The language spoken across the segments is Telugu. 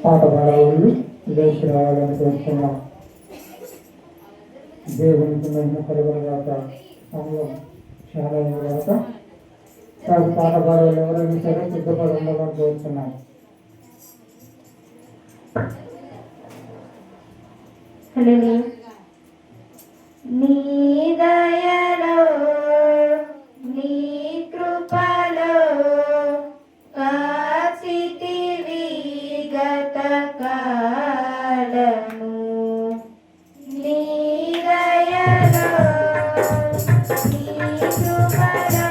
పాట పాడాలని లేచి రావాలని కోరుతున్నాం. దేవునికి మహిమ కలుగునుగాక. సమయం చాలా కాక నాకు పాట పాడాలి ఎవరైనా సరే సిద్ధపడి ఉండాలని కోరుతున్నాం. నీ దయలో నీ కృపలో కాచితివి గత కాలము. నీ దయలో నీ కృపలో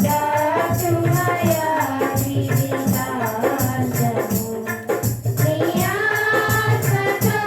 దాచుమయా జీవితాంతము. నీ ఆత్మతో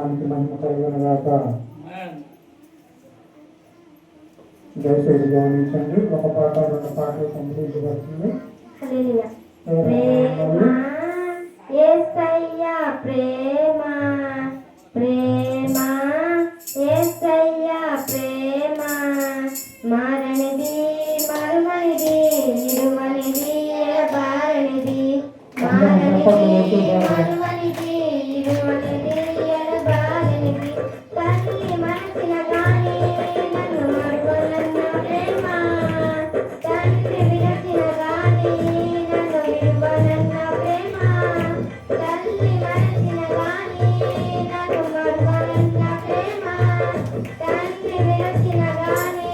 నామానికి మహిమ కలుగును గాక. దయచేసి గమనించండి. ఒక పాట 2 పాటలు సంప్రదించబడుతుంది. హల్లెలూయా. ప్రేమ యేసయ్యా ప్రేమ, ప్రేమ యేసయ్యా ప్రేమ, మారనిది మరువనిది నిలువనిది ఎడబారనిది, మారనిది మరువనిది నిలువనిది ఎడబారనిది, తల్లి మనసిన గాని నన్ను మరువనన్న ప్రేమ, తండ్రి విరచిన గాని నన్ను విడువనన్న ప్రేమ, తల్లి మనసిన గాని నన్ను మరువనన్న ప్రేమ, తండ్రి విరచిన గాని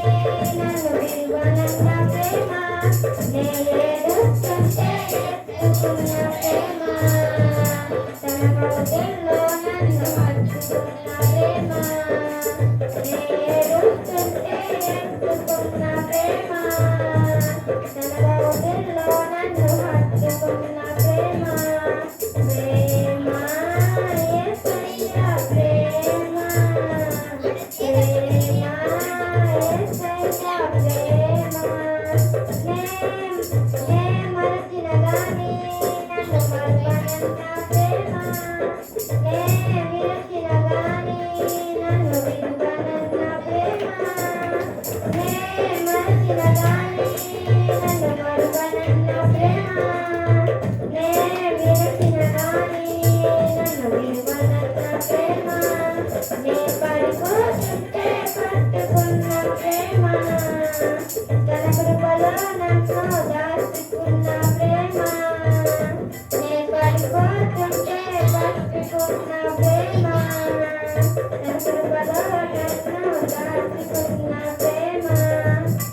నన్ను విడువనన్న ప్రేమ, నే ఏడుస్తుంటే ఎత్తుకున్న ప్రేమ, తన కౌగిల్లో నన్ను హత్తుకున్న ప్రేమ, నే ఏడుస్తుంటే ఎత్తుకున్న ప్రేమ, తన కౌగిల్లో నన్ను హత్తుకున్న ప్రేమ, ప్రేమ యేసయ్యా ప్రేమ, ప్రేమ యేసయ్యా ప్రేమ, నే మరచిన గాని నన్ను మరువనన్న ప్రేమ, నే విరచిన గాని నన్ను విడువనన్న ప్రేమ, నే మరచిన గాని నన్ను మరువనన్న ప్రేమ, నే విరచిన గాని నన్ను విడువనన్న ప్రేమ, నే పడిపోతుంటే పట్టుకున్న ప్రేమ, తన కృపలో నన్ను దాచుకున్న ప్రేమ, నే పడిపోతుంటే పట్టుకున్న ప్రేమ, తన కృపలో నన్ను దాచుకున్న ప్రేమ,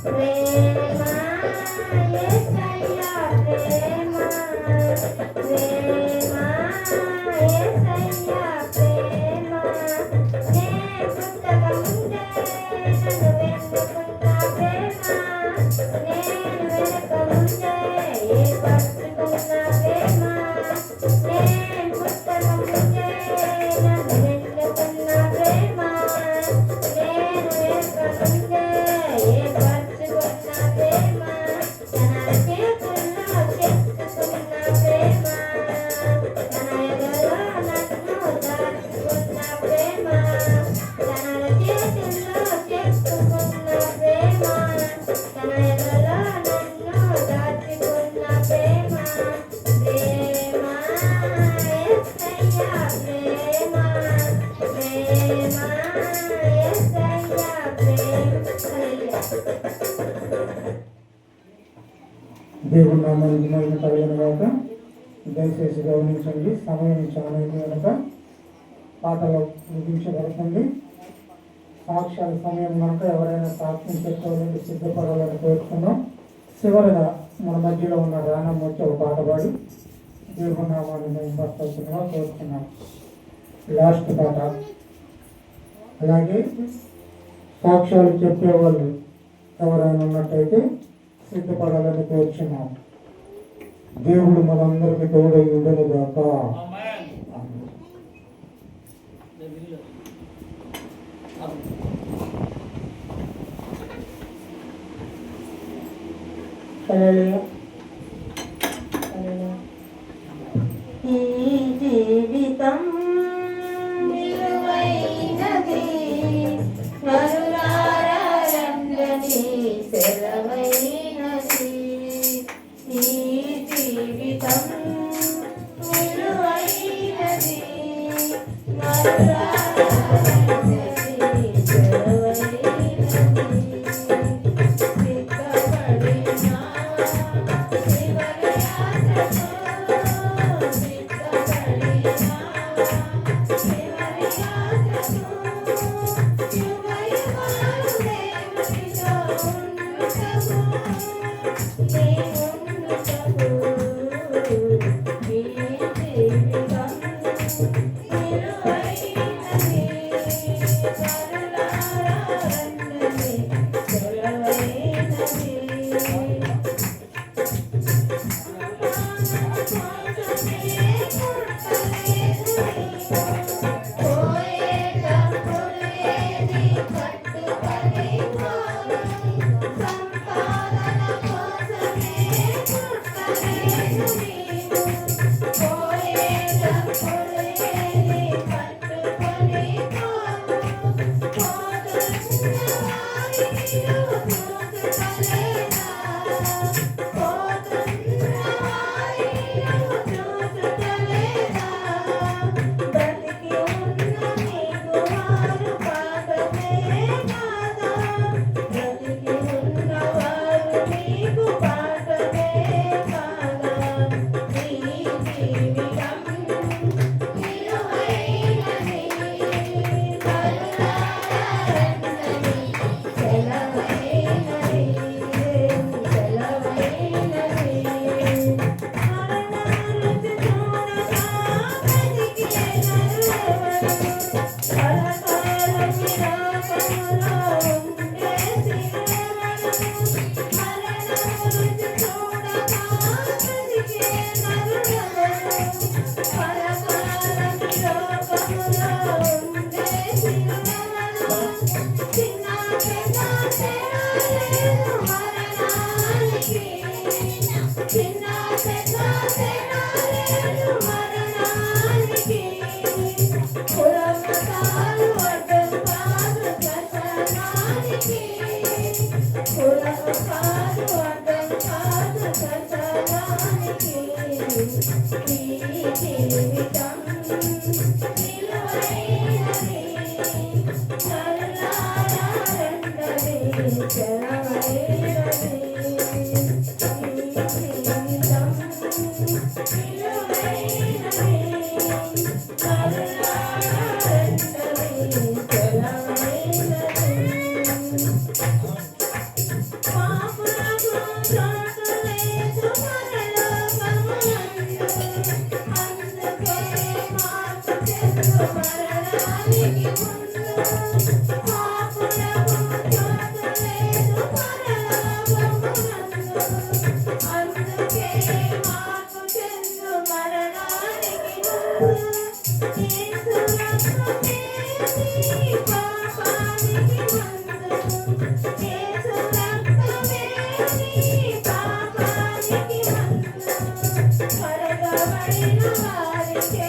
ప్రేమ యేసయ్యా ప్రేమ, ప్రేమ యేసయ్యా ప్రేమ, నే పుట్టక ముందే నన్ను వెతుకున్న ప్రేమ, నేను వెనక ముందే ఏర్పరచుకున్న ప్రేమ, నేను పుట్టక ముందే నన్ను వెతుకున్న ప్రేమ, నేను వెనక ముందే ఏర్పరచుకున్న ప్రేమ, తన చేతుల్లో చెక్కుకున్న ప్రేమ, తన ఎదలో నన్ను దాచుకున్న ప్రేమ, తన చేతుల్లో చెక్కుకున్న ప్రేమ, తన ఎదలో నన్ను దాచుకున్న ప్రేమ, ప్రేమ యేసయ్యా ప్రేమ, ప్రేమ యేసయ్యా ప్రేమ. హల్లెలూయా. దేవుని నామానికి మహిమ కలుగును గాక. దయచేసి గమనించండి. సమయం చాలా అయింది కనుక పాటలు ముగించబడుతుంది. సాక్ష్యాల సమయం కనుక ఎవరైనా సాక్ష్యం చెప్పుకోవాలంటే సిద్ధపడాలని కోరుతున్నాం. చివరిగా మన మధ్యలో ఉన్న రానమ్మ వచ్చి ఒక పాట పాడి దేవుని నామాన్ని మహిమపరచాల్సిందిగా కోరుతున్నాం. లాస్ట్ పాట. అలాగే సాక్ష్యాలు చెప్పేవాళ్ళు ఎవరైనా ఉన్నట్టయితే సిద్ధపడాలని కోరుచున్నాం. దేవుడు మనందరికీ తోడై ఉండను గాక. హల్లెలూయా. ఈ జీవితం విలువైనది, నరులారా రంగని సెలవైనది. ఈ జీవితం విలువైనది, నరులారా రంగని సెలవైనది. సిద్ధపడిన శివరి ఆశతో, సిద్ధపడిన శివరి ఆశతో, యుగయుగాలు దేవునితో ఉండుటకు, నీవుండుటకు. ఈ జీవితం విలువైనది, నరులారా రంగని సెలవైనది. పరకాలకి లోకములో ఉండే శిలువలలో చిన్న పెద్ద తేడా లేదు మరణానికి. చిన్న పెద్ద తేడా లేదు మరణానికి. కులమతాలు అడ్డం కాదు శ్మశానానికి. కులమతాలు అడ్డం కాదు శ్మశానానికి. ఈ జీవితం విలువైనది. నరులారా రండని చెరవైనది. ఈ జీవితం విలువైనది. నరులారా రండని చెరవైనది. పాపులకు చోటు లేదు పరలోకమందు. అందుకే మార్పు చెందు మరణానికి ముందు. పాపులకు చోటు లేదు పరలోకమందు. అందుకే మార్పు చెందు మరణానికి ముందు. యేసు రక్తమే నీ పాపానికి మందు. యేసు రక్తమే నీ పాపానికి మందు. కడగబడిన వారికే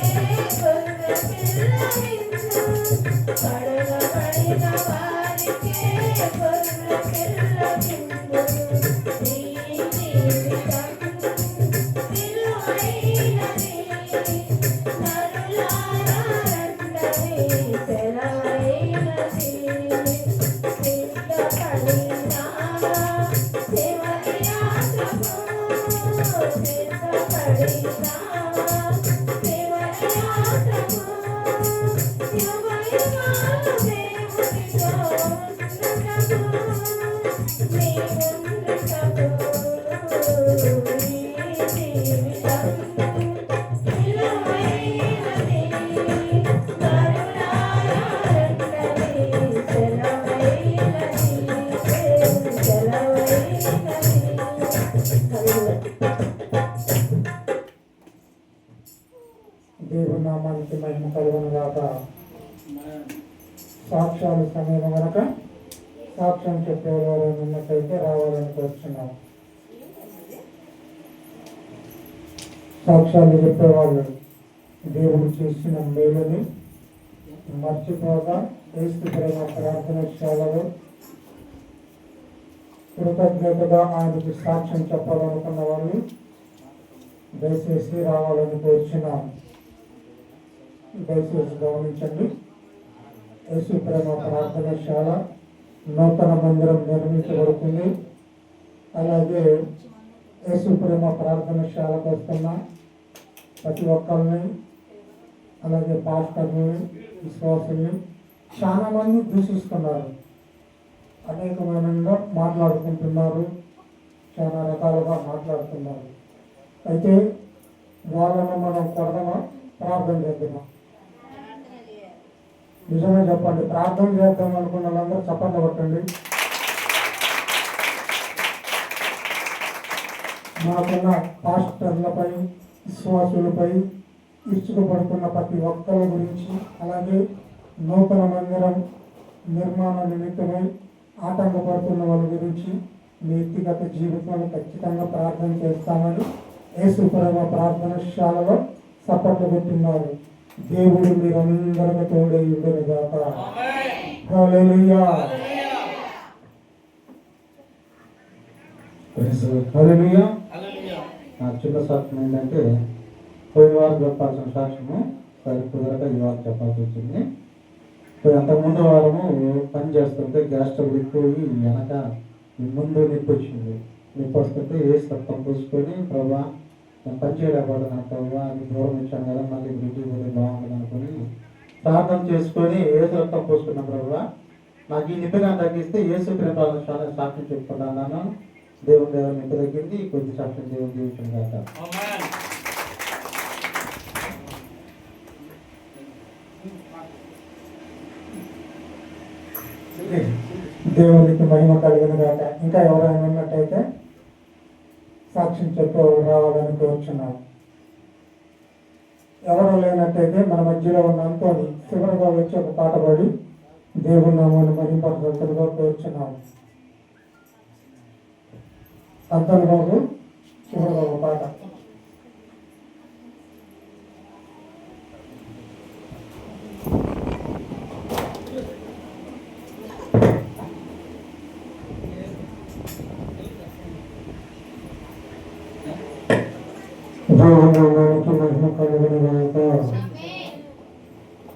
గొర్రె పిల్ల విందు. కడగబడిన వారికే గొర్రె పిల్ల విందు. ఈ జీవితం విలువైనది. నరులారా రండని సెలవైనది. సిద్ధపడినా శివని యాత్రకు. సిద్ధపడినా శివని యాత్రకు. యుగయుగాలు దేవునితో ఉండుటకు. నీవుండుటకు. ఈ జీవితం విలువైనది. నరులారా రండని సెలవైనది. సెలవైనది. దేవుని నామానికి మహిమ కలుగును గాక. సాక్ష్యాలు సమయం కనుక సాక్ష్యం చెప్పేవారు ఉన్నట్టయితే రావాలని కోరుచున్నాం. సాక్ష్యాలు చెప్పేవాళ్ళు దేవుడు చేసిన మేలుని మర్చిపోగా క్రీస్తు ప్రేమ ప్రార్థనశాలలో కృతజ్ఞతగా ఆయనకి సాక్ష్యం చెప్పాలనుకున్న వాళ్ళు దయచేసి రావాలని కోరుచున్నాం. దయచేసి గమనించండి. యేసు ప్రేమ ప్రార్థనశాల నూతన మందిరం నిర్మించబడుతుంది. అలాగే యేసు ప్రేమ ప్రార్థనశాలకు వస్తున్న ప్రతి ఒక్కరిని, అలాగే పాస్టర్ని, విశ్వాసుల్ని చాలా మంది దూషిస్తున్నారు, అనేకమైన మాట్లాడుకుంటున్నారు, చాలా రకాలుగా మాట్లాడుతున్నారు. అయితే వాళ్ళను మనం కొడదామా, ప్రార్థన చేద్దామా? నిజమే చెప్పండి. ప్రార్థన చేద్దాం అనుకున్న వాళ్ళందరూ చప్పట్లు కొట్టండి. మనకున్న పాస్టర్లపై, విశ్వాసులపై ఇచ్చుకోబడుతున్న ప్రతి ఒక్కరి గురించి, అలాగే నూతన మందిరం నిర్మాణ నిమిత్తమై ఆటంకపడుతున్న వాళ్ళ గురించి మీ వ్యక్తిగత జీవితాన్ని ఖచ్చితంగా ప్రార్థన చేస్తామని యేసు ప్రేమ ప్రార్థనశాలలో సపోర్ట్ పెట్టున్నారు. దేవుడు మీరందరికీ తోడై ఉండను గాక. హల్లెలూయా. హల్లెలూయా. నా చిన్న సాక్ష్యం ఏంటంటే, పోయిన వారం చెప్పాల్సిన సాక్ష్యము సరి కుదరక ఈ వారం చెప్పాల్సి వచ్చింది. అంతకుముందు వారము పని చేస్తుంటే గ్యాస్ స్టవ్ ఎక్కువయి వెనక ముందు నిప్పు వచ్చింది. నిప్పు వస్తుంటే వేసి రక్తం పూసుకొని, ప్రభా నేను పని చేయలేకపోతున్నాను ప్రభా, అది దూరం వచ్చాను కదా, మళ్ళీ ఇంటికి పోతే బాగుంటుంది అనుకుని ప్రార్థన చేసుకొని ఏసు రక్తం పూసుకున్నాం. ప్రభా నాకు ఈ నిప్పుగా తగ్గిస్తే యేసు ప్రేమలో చాలా సాక్ష్యం చెప్పుకున్నాను. దేవుని నిప్పు తగ్గింది, కొద్ది సాక్ష్యం దేవుని జీవించింది కాక. దేవునికి మహిమ కలిగిన గాక. ఇంకా ఎవరైనా ఉన్నట్టయితే సాక్ష్యం చెప్పేవాళ్ళు రావాలని కోరుచున్నాను. ఎవరు లేనట్టయితే మన మధ్యలో ఉన్న అంతోని చివరిగా వచ్చి ఒక పాట పాడి దేవుని నామాన్ని మహింపడుతుగా కోరుచున్నాము. అంతోని బాబు చివరిగా ఒక పాట.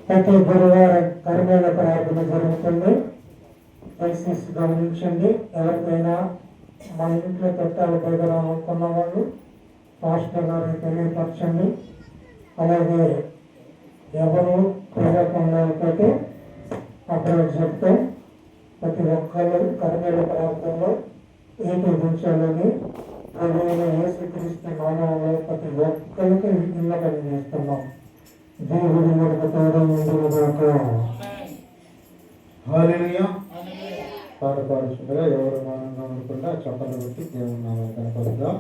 ప్రతి గురువారం కర్మేల ప్రార్థన జరుగుతుంది. దయచేసి గమనించండి. ఎవరికైనా మా ఇంట్లో పెట్టాలి దగ్గర అనుకున్న వాళ్ళు పాస్టర్ గారికి తెలియపరచండి. అలాగే ఎవరు లేకపోతే అక్కడ చెప్తే ప్రతి ఒక్కరు కర్మేల ప్రార్థనలో ఏకీభవించాలని ప్రభువుని యేసుక్రీస్తు నామములో ప్రతి ఒక్కరికి విన్నపం చేస్తున్నాం. దేవుడి మనకు తోడై ఉండుగాక. హల్లెలూయా. పాట పాడుతుండగా ఎవరు మౌనంగా ఉండకుండా చప్పట్లు కొట్టి దేవుని నామమున కనపడుద్దాం.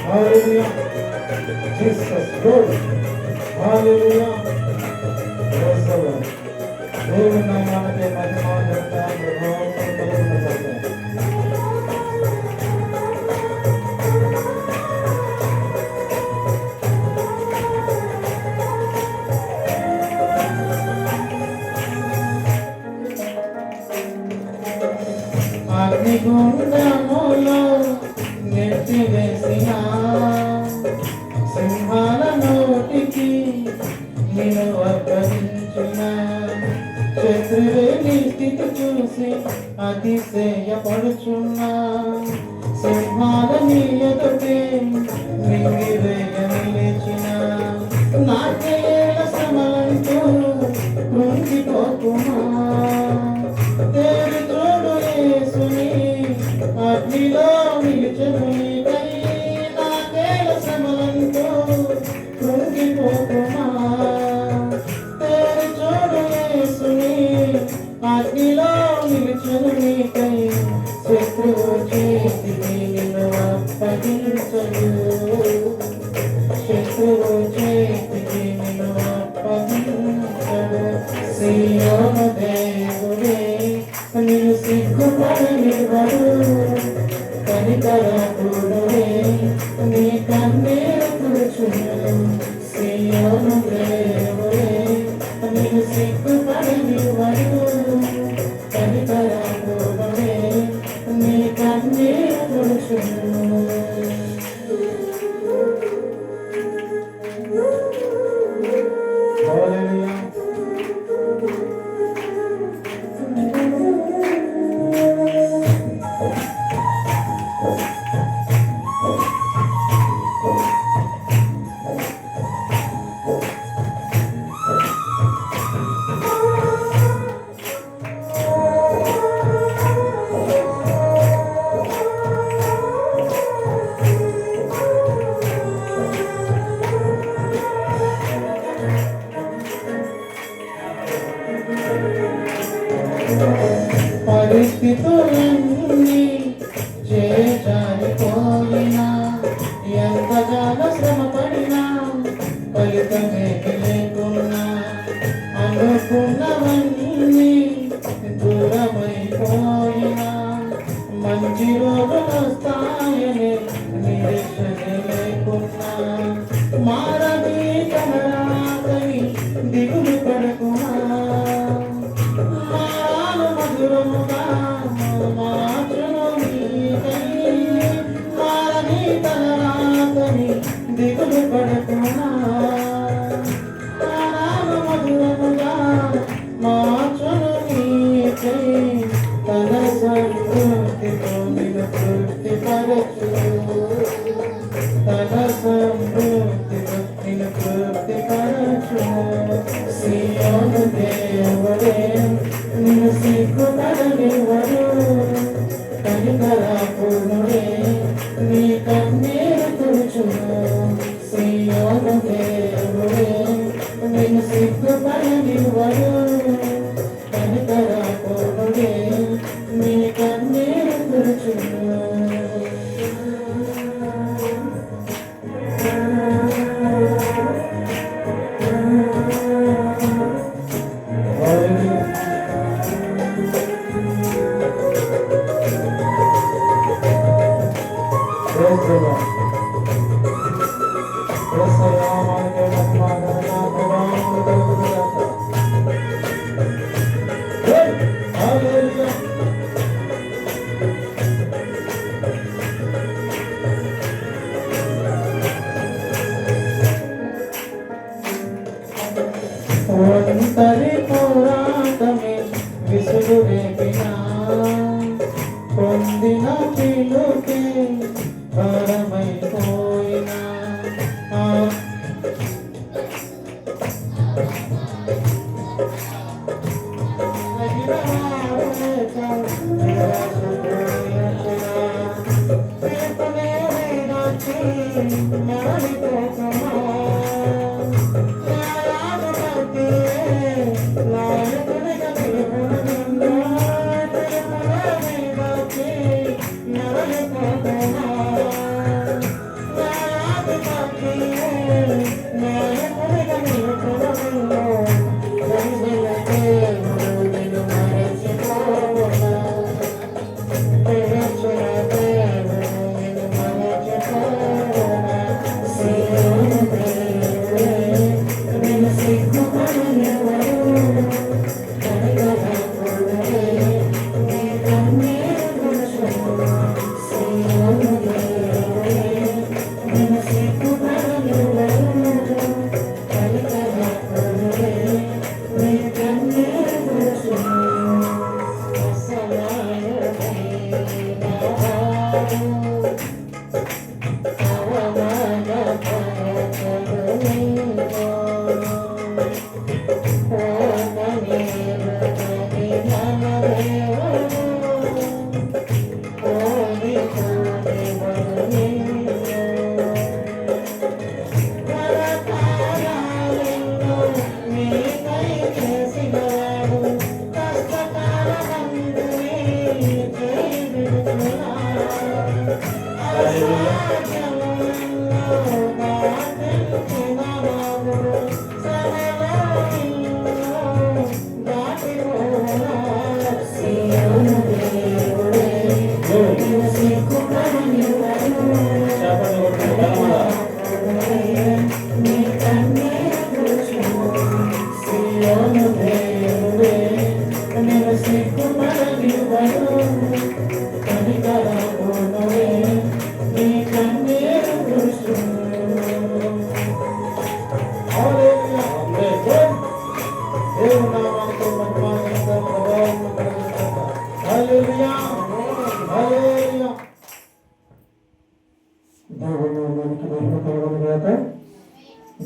Hallelujah. Jesus, Lord. Hallelujah. Praise the Lord. దేవుని నామానికి మహిమ ఘనత ప్రభావం కలుగునుగాక. అగ్నిగుండములో నెట్టివేసిన సింహాల నోటికి నేను అర్పించిన శత్రువే నీ స్థితి చూసి అతిశయపడుచున్నా సింహాల నీ ఎదుటే మింగివేయ నిలిచిన నాకేల శ్రమలంటూ కృంగిపోకుమా తేరి తోడు యేసుని అగ్నిలో నిలిచెను నీకై నాకేల శ్రమలంటూ కృంగిపోకుమా తేరి తోడు యేసుని అగ్నిలో నిలిచెను నీకై శత్రువు చేతికి నిన్ను అప్పగించను శత్రువు చేతికి నిన్ను అప్పగించను సీయోను దేవుడే నిన్ను సిగ్గుపడనివ్వడు కనికరపుడే నీ కన్నీరు తుడుచు సియోను దేవుడే నిన్ను సిగ్గుపడనివ్వడు, కనికరపూర్వమే నీ కన్నీరు తుడుచును. హల్లెలూయా. పరిస్థితులన్నీ చేజారిపోయినా, ఎంతగానో శ్రమపడినా ఫలితమే లేకున్నా, అనుకున్నవన్నీ దూరమైపోయినా మంచి రోజులు వస్తాయని నిరీక్షణ లేకున్నా, మారని కమరాకని దిగులు పడకున్నా, మధురముగా మార్చును నీకై, మారని తనరాకని దిగులు పడకున్నా, మధురముగా మార్చును నీకై, తన సంతృప్తితో నిన్ను తృప్తిపరచును, తన సంతృప్తితో నిన్ను తృప్తిపరచును. సియోను దేవుడే నిన్ను సిగ్గుపడనివ్వడు, కనికరపూర్ణుడే నీ కన్నీరు తుడుచును. సియోను దేవుడే నిన్ను సిగ్గుపడనివ్వడు, కనికరపూర్ణుడే నీ కన్నీరు తుడుచును. ఒంటరి పోరాటమే విసుగు రేపినా, పొందిన పిలుకే భారమైపోయినా, చెప్పండి దేవుని మనకి మహిమ కలగలుగాక.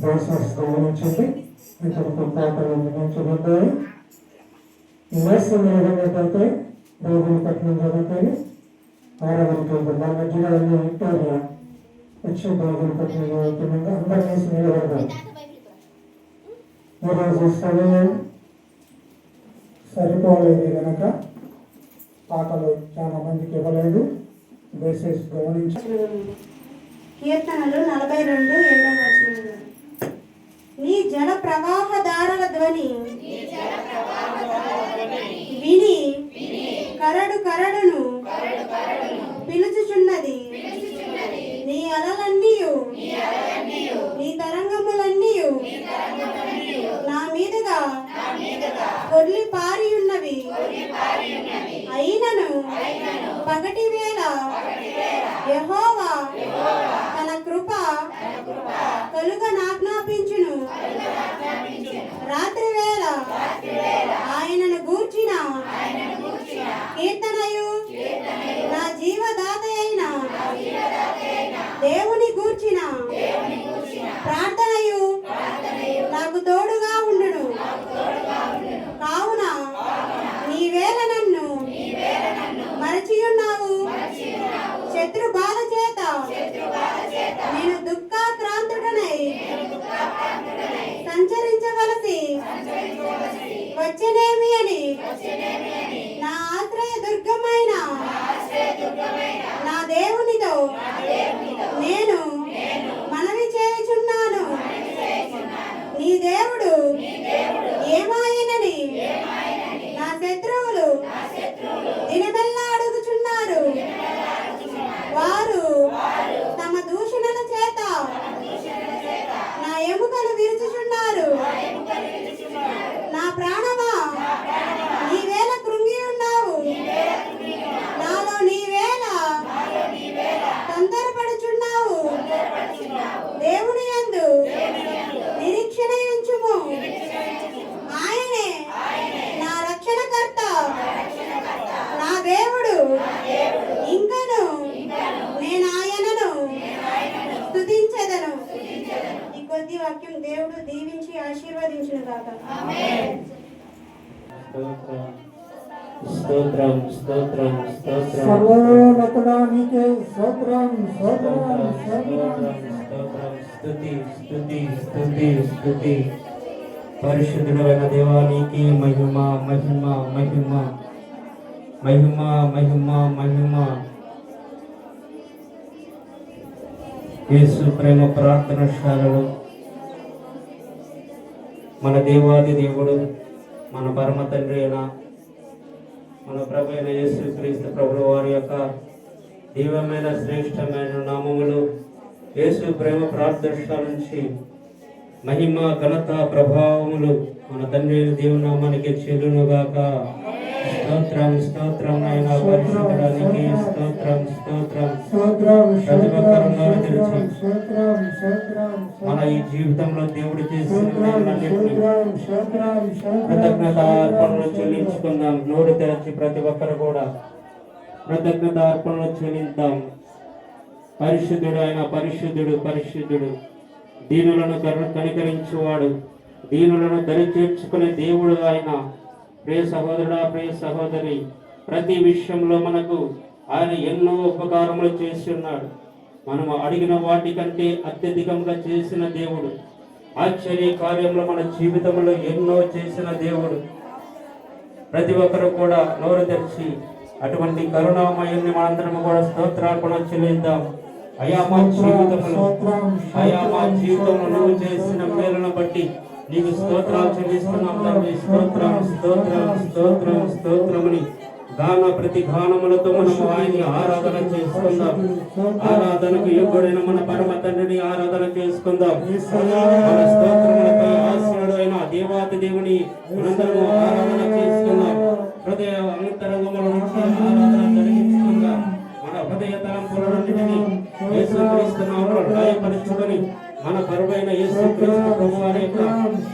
దయచేసి గమనించండి. ఇంకొక పాటలు అందించబడ్డాయి. నేర్చుకునేటైతే దేవుని పట్టణం జరుగుతాయి. ఆరాధనకి మన మధ్యలో విక్టోరియా వచ్చి దేవుని పట్టణం జరుగుతుండగా అందరూ వేసి నిలబడతారు. ఈరోజు సమయం సరిపోలేదు కనుక పాటలు చాలా మందికి ఇవ్వలేదు. దయచేసి గమనించి కీర్తనలు 42:7 నీ జల ప్రవాహ దారుల ధ్వని విని కరడు కరడును పిలుచుచున్నది. నీ అలలన్నీయు నీ తరంగములన్నీయు నా మీదుగా కొర్లి పారి ఉన్నవి. అయినను పగటి వేళ యెహోవా తన కృప కలుగనాజ్ఞాపించును. రాత్రి వేళ ఆయనను గూర్చిన కీర్తనయు నా జీవదాత అయిన దేవుని గూర్చిన ప్రార్థనయు నాకు తోడుగా ఉండును. కావున నీవేళ నన్ను మరచియున్నావు. శత్రు బాధ చేత నేను దుఃఖాక్రాంతుడనై సంచరించవలసి వచ్చనేమి అని నా ఆశ్రయ దుర్గమైన నా దేవునితో నేను మనవి చేయుచున్నాను. నీ దేవుడు ఏమాయనని నా శత్రువులు దినమెల్లా అడుగుచున్నారు. వారు తమ దూషణల చేత నా ఎముకలు విరుచుచున్నారు. నా ప్రాణమా నీవేళ కృంగి ఉన్నావు. నాలో నీవేళ తొందరపడుచున్నావు. దేవుని యందు నిరీక్షణ ఉంచుము. ఆయనే నా రక్షణకర్త, నా దేవుడు. ఇంకను నేను ఆయనను స్తుతించెదను. ఈ కొద్ది వాక్యం దేవుడు దీవించి ఆశీర్వదించును గాక. స్తోత్రం స్తోత్రం స్తోత్రం సర్వోన్నతుడా నీకే స్తోత్రం స్తోత్రం స్తోత్రం. స్తుతి స్తుతి స్తుతి స్తుతి. పరిశుద్ధుడైన దేవానికి మహిమ మహిమ మహిమ మహిమ మహిమ మహిమ. యేసు ప్రేమ ప్రార్థనశాలలో మన దేవాది దేవుడు, మన పరమ తండ్రి అయిన మన ప్రభు అయిన యేసు క్రీస్తు ప్రభుల వారి యొక్క దివ్యమైన శ్రేష్టమైన నామములు యేసు ప్రేమ ప్రార్థనశాల నుంచి మహిమ ఘనత ప్రభావములు మన తండ్రి అయిన దేవుని నామానికి చెల్లునుగాక. స్తోత్రం స్తోత్రం అయిన పరిశుద్ధుడానికి స్తోత్రం స్తోత్రం. ప్రతి ఒక్కరూ నోరు తెరిచి మన ఈ జీవితంలో దేవుడు చేసిన కృతజ్ఞత అర్పణలు చెల్లించుకుందాం. నోరు తెరచి ప్రతి ఒక్కరు కూడా కృతజ్ఞత అర్పణలు చెల్లిద్దాం. పరిశుద్ధుడు ఆయన పరిశుద్ధుడు పరిశుద్ధుడు. దీనులను కనికరించువాడు, దీనులను దరి చేర్చుకునే దేవుడు ఆయన. ప్రియ సహోదరుడా, ప్రియ సహోదరి, ప్రతి విషయంలో మనకు ఆయన ఎన్నో ఉపకారములు చేసి ఉన్నాడు. మనము అడిగిన వాటికంటే అత్యధికంగా చేసిన దేవుడు. ఆశ్చర్య కార్యంలో మన జీవితంలో ఎన్నో చేసిన దేవుడు. ప్రతి ఒక్కరు కూడా నోరు తెరిచి అటువంటి కరుణామయుని మనందరం కూడా స్తోత్రార్పణ చెల్లిద్దాం. అయా మా జీవితంలో నువ్వు చేసిన మేలును బట్టి నీకు స్తోత్రాలు చెల్లిస్తున్నాం తండ్రి. స్తోత్రం స్తోత్రం స్తోత్రం స్తోత్రముని గాన ప్రతి గానములతో మనము ఆయన్ని ఆరాధన చేసుకుందాం. ఆరాధనకు యోగ్యుడైన మన పరమ తండ్రిని ఆరాధన చేసుకుందాం. మన స్తోత్రములపై ఆశీనుడు అయిన దేవాతి దేవుని మనందరము ఆరాధన చేసుకుందాం. హృదయ అంతరంగముల నుంచి ఆరాధన జరిగించుకుందాం. మన హృదయ తలంపులన్నిటినీ యేసుక్రీస్తు నామములో లయపరచుకొని మన పరువైన యేసుక్రీస్తు ప్రభువారి యొక్క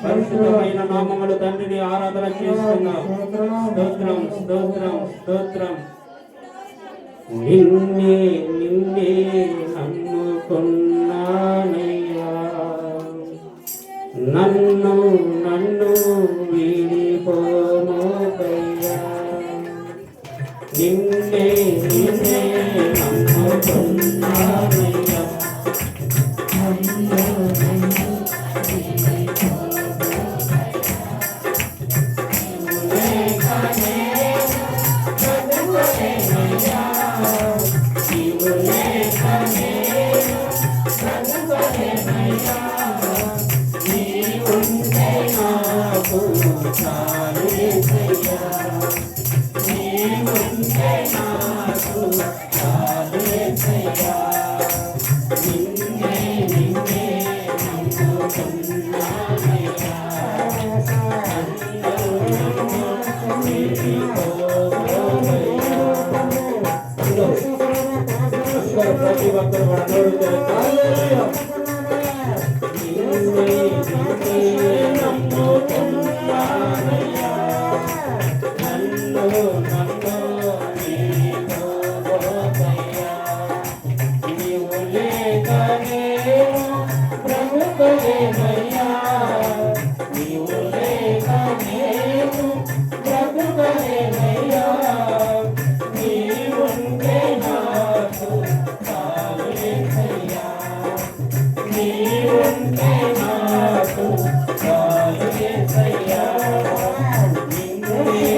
పరిశుద్ధమైన నామములు తండ్రిని ఆరాధన చేసుకుందాం. స్తోత్రం స్తోత్రం స్తోత్రం. నిన్నే నిన్నే నమ్ము నోరు తెరచి హల్లెలూయా. నిన్నే నమ్ముకున్నానయ్యా. నన్ను నీతో పోతయ్యా. నీవు లేక నేను బ్రతుకలేనయ్యా. నీవు లేక నేను బ్రతుకలేనయ్యా. నీవుంటే నాకు చాలు యేసయ్యా. నీవుంటే నాకు చాలు యేసయ్యా. నిన్నే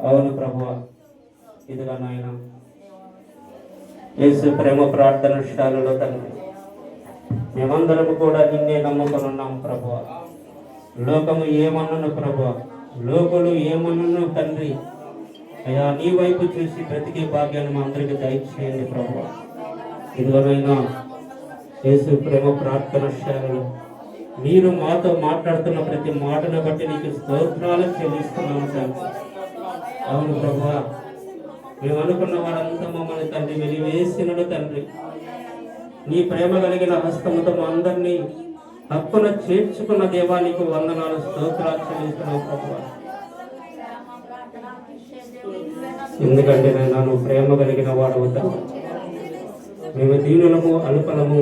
అవును ప్రభువా, ఇదిగా నాయన యేసు ప్రేమ ప్రార్థన శాలలో తండ్రి, మేమందరము కూడా నిన్నే నమ్ముకొని ఉన్నాం ప్రభువా. లోకము ఏమన్నను ప్రభువా, లోకులు ఏమన్నను తండ్రి, అయ్యా నీ వైపు చూసి బ్రతికే భాగ్యాన్ని మా అందరికీ దయచేయండి ప్రభువా. ఇదిగోనైనా యేసు ప్రేమ ప్రార్థన శాలలో మీరు మాతో మాట్లాడుతున్న ప్రతి మాటను బట్టి నీకు స్తోత్రాలు చెల్లిస్తున్నాము తండ్రి. అవును ప్రభువా, మేము అనుకున్న వారంతా మమ్మల్ని తండ్రి వెలివేసినడు తండ్రి. నీ ప్రేమ కలిగిన హస్తముతో మా అందరినీ హక్కున చేర్చుకున్న దేవానికి వందనాలు, స్తోత్రాలు చెల్లిస్తున్నావు ప్రభువా. ఎందుకంటే నేను ప్రేమ కలిగిన వాడవు తండ్రి. మేము దీనులము, అల్పలము,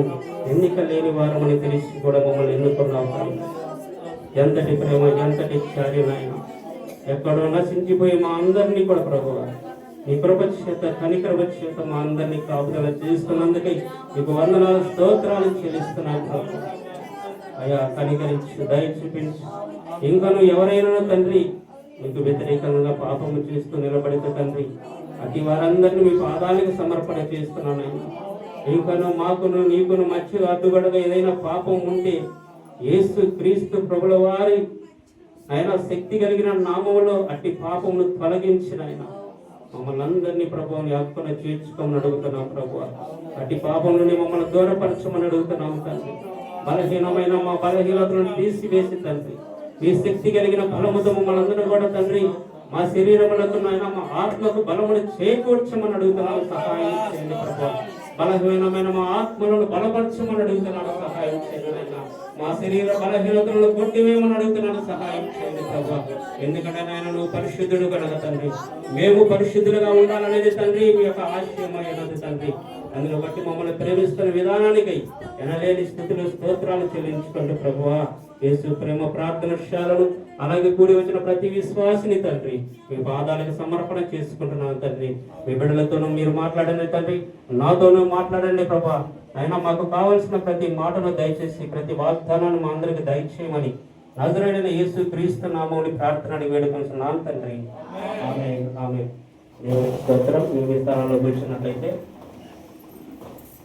ఎన్నిక లేని వారమని తెలిసి కూడా మమ్మల్ని ఎన్నుకున్నావు. ఎంతటి ప్రేమ, ఎంతటి చారి నాయన. ఎక్కడో నశించిపోయి మా అందరినీ కూడా ప్రభువా నీ కృప చేత, కనికృప చేత మా అందరినీ కాపుదల చేస్తున్నందుకే నీకు వందనాలు, స్తోత్రాలు చెల్లిస్తున్నాను ప్రభు. అయా కనికరించి, దయ చూపించి, ఇంకను ఎవరైనా తండ్రి నీకు వ్యతిరేకంగా పాపము చేస్తూ నిలబడితే తండ్రి అతి వారందరినీ మీ పాదాలకు సమర్పణ చేస్తున్నాను. ఇంకను మాకును నీకును మధ్య అడ్డుగడగా ఏదైనా పాపం ఉంటే యేసు క్రీస్తు ప్రభుల వారి ఆయన శక్తి కలిగిన నామములో అట్టి పాపమును తొలగించిన ఆయన మమ్మల్ని అందరినీ ప్రభువుని హక్కున చేర్చుకోమని అడుగుతున్నాం ప్రభు. అట్టి పాపం నుండి మమ్మల్ని దూరపరచమని అడుగుతున్నాం తండ్రి. బలహీనమైన మా బలహీనతలను తీసివేసి తండ్రి మీ శక్తి కలిగిన బలముతో మమ్మల్ని అందరూ కూడా తండ్రి మా శరీరములకు నాయన మా ఆత్మకు బలమును చేకూర్చమని అడుగుతున్నాను. సహాయం చేయండి ప్రభు. బలహీనమైన మా ఆత్మలను బలపరచమని అడుగుతున్నాను. సహాయం చేయండి. మా శరీర బలహీనతలను కొట్టివేయమని అడుగుతున్నాను. సహాయం చేయండి ప్రభు. ఎందుకంటే నాయన నువ్వు పరిశుద్ధుడు కనుక తండ్రి మేము పరిశుద్ధులుగా ఉండాలనేది తండ్రి మీ యొక్క ఆశయమైనది తండ్రి. అందులో బట్టి మమ్మల్ని ప్రేమిస్తున్న విధానానికై ఎనలేని స్థితిలో స్తోత్రాలు చెల్లించుకోండి ప్రభువా. యేసు ప్రేమ ప్రార్థనశాలను అలాగే కూడి వచ్చిన ప్రతి విశ్వాసిని తండ్రి మీ పాదాలకు సమర్పణ చేసుకుంటున్నాను తండ్రి. మీ బిడ్డలతోనూ మీరు మాట్లాడండి తండ్రి, నాతోనూ మాట్లాడండి ప్రభా. అయినా మాకు కావలసిన ప్రతి మాటను దయచేసి, ప్రతి వాగ్దానాన్ని మా అందరికి దయచేయమని నజరేయుడైన యేసు క్రీస్తు నామముని ప్రార్థనని వేడుకొంటున్నాను తండ్రి. ఆమేన్, ఆమేన్. దేవుని స్తోత్రం. మీ స్థానంలో కూర్చున్నట్లయితే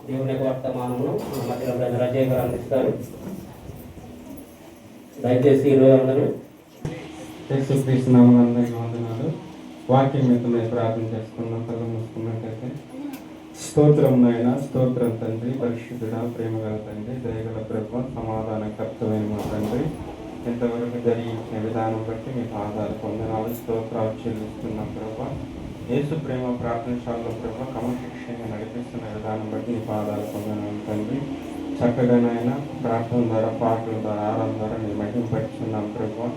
దేవుని యొక్క వర్తమానమును మధ్యలో బ్రదర్ అజయ్ గారు అందిస్తారు. దయచేసి ఈరోజు అందరూ యేసుక్రీస్తు నామమున అందరికీ వందనాలు. వాక్యం మీద మేము ప్రార్థన చేసుకున్నాం. కళ్ళు మూసుకున్నట్టయితే స్తోత్రం నాయన, స్తోత్రం తండ్రి, పరిశుద్ధుడా, ప్రేమగల తండ్రి, దయగల ప్రభుత్వం, సమాధానకర్తమైన మా తండ్రి, ఇంతవరకు జరిగించిన విధానం బట్టి మీ పాదాలు పొందనాలు, స్తోత్రాలు చెల్లిస్తున్నాం ప్రభా. యేసు ప్రేమ ప్రార్థనశాలలో ప్రభా క్రమశిక్షణగా నడిపిస్తున్న విధానం బట్టి మీ పాదాలు పొందనాలు తండ్రి. చక్కగా నాయన ప్రార్థన ద్వారా, పాటల ద్వారా, ఆరాధన ద్వారా నేను మహిమపరుచున్నాం ప్రభా.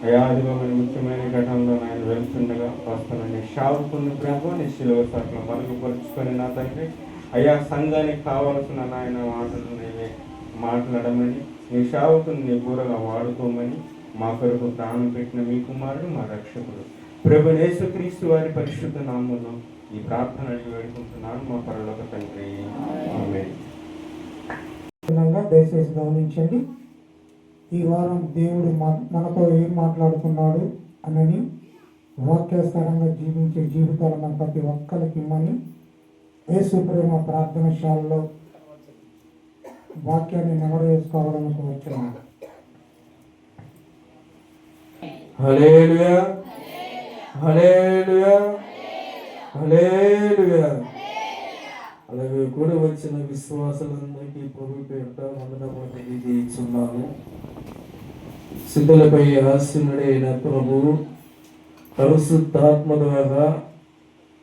అయాదిగా మన ముఖ్యమైన ఘటనలో ఆయన వెళ్తుండగా వస్తున్న నీ శావుకున్న ప్రభు నీ శిలువ పట్ల మరుగుపరుచుకొని నా తండ్రి అయా సంఘానికి కావాల్సిన నాయన మాటలు నీవే మాట్లాడమని, నీ శావుకుని నీ బూరగా వాడుకోమని మా కొరకు ప్రాణం పెట్టిన మీ కుమారుడు మా రక్షకుడు ప్రభు యేసుక్రీస్తు వారి పరిశుద్ధ నామములో ఈ ప్రార్థన అడిగి వేడుకుంటున్నాను మా పరలోక తండ్రి. ఆమేన్. దయచేసి గమనించండి. ఈ వారం దేవుడు మనతో ఏం మాట్లాడుతున్నాడు అని వాక్యానుసారంగా జీవించే జీవితాలు మన ప్రతి ఒక్కరికి ఇమ్మని యేసు ప్రేమ ప్రార్థనశాలలో వాక్యాన్ని నెమరు వేసుకోవడానికి వచ్చాను. హల్లెలూయా, హల్లెలూయా, హల్లెలూయా. అలాగే కూడా వచ్చిన విశ్వాసులందరికీ ప్రభు పేరిట వందనములు తెలియజేస్తున్నాను. సిద్ధులపై ఆసీనుడైన ప్రభు పరిశుద్ధాత్మ ద్వారా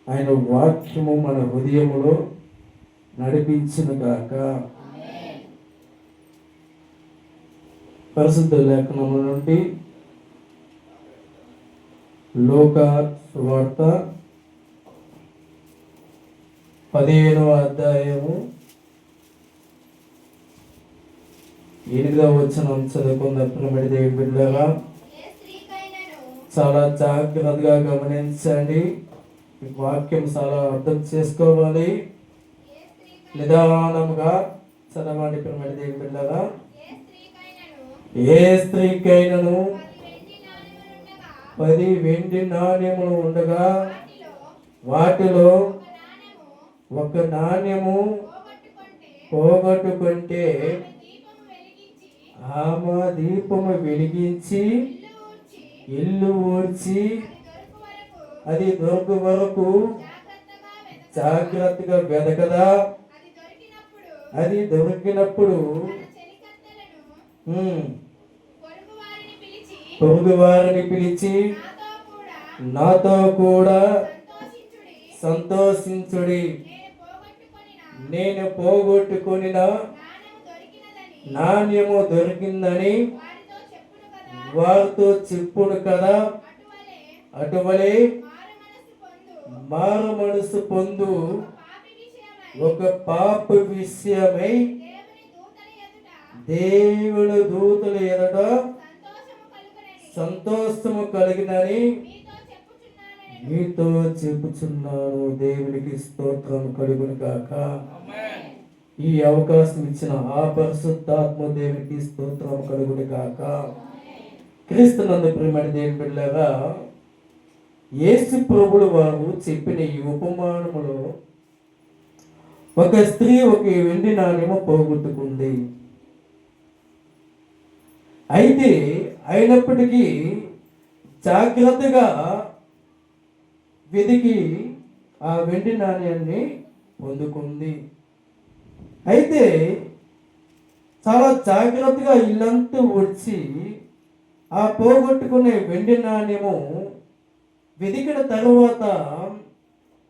ఆయన వాక్యము మన హృదయములో నడిపించిన గాక. పరిశుద్ధ లేఖనము నుండి లూకా సువార్త 15వ అధ్యాయము 8వ వచనం చదువుకున్నప్పుడు దేవుని బిడ్డలారా చాలా జాగ్రత్తగా గమనించండి. ఈ వాక్యం చాలా అర్థం చేసుకోవాలి. నిదానంగా చదవండి. ప్రియమైన దేవుని బిడ్డలారా, ఏ స్త్రీకైనను 10 వెండి నాణ్యములు ఉండగా వాటిలో ఒక నాణ్యము పోగొట్టుకుంటే ఆమె దీపము వెలిగించి ఇల్లు ఊడ్చి అది దొరకు వరకు జాగ్రత్తగా వెదకదా. అది దొరికినప్పుడు పొరుగు వారిని పిలిచి నాతో కూడా సంతోషించుడి, నేను పోగొట్టుకొనిన నాణ్యము దొరికిందని వారితో చెప్పును కదా. అటువలే మారు మనసు పొందు ఒక పాప విషయమై దేవుని దూతల ఎదుట సంతోషము కలిగినని మీతో చెప్పుచున్నాను. దేవునికి స్తోత్రం కలుగును గాక. ఈ అవకాశం ఇచ్చిన ఆ పరిశుద్ధాత్మ దేవునికి స్తోత్రం కలుగును గాక. క్రీస్తునందు ప్రియమైన దేవుని బిడ్డలారా, యేసు ప్రభువుల వారు చెప్పిన ఈ ఉపమానములో ఒక స్త్రీ ఒక వెండి నాణెము పోగొట్టుకుంది. అయితే అయినప్పటికీ జాగ్రత్తగా వెతికి ఆ వెండి నాణ్యాన్ని పొందుకుంది. అయితే చాలా జాగ్రత్తగా ఇల్లంతా వచ్చి ఆ పోగొట్టుకునే వెండి నాణ్యము వెతికిన తర్వాత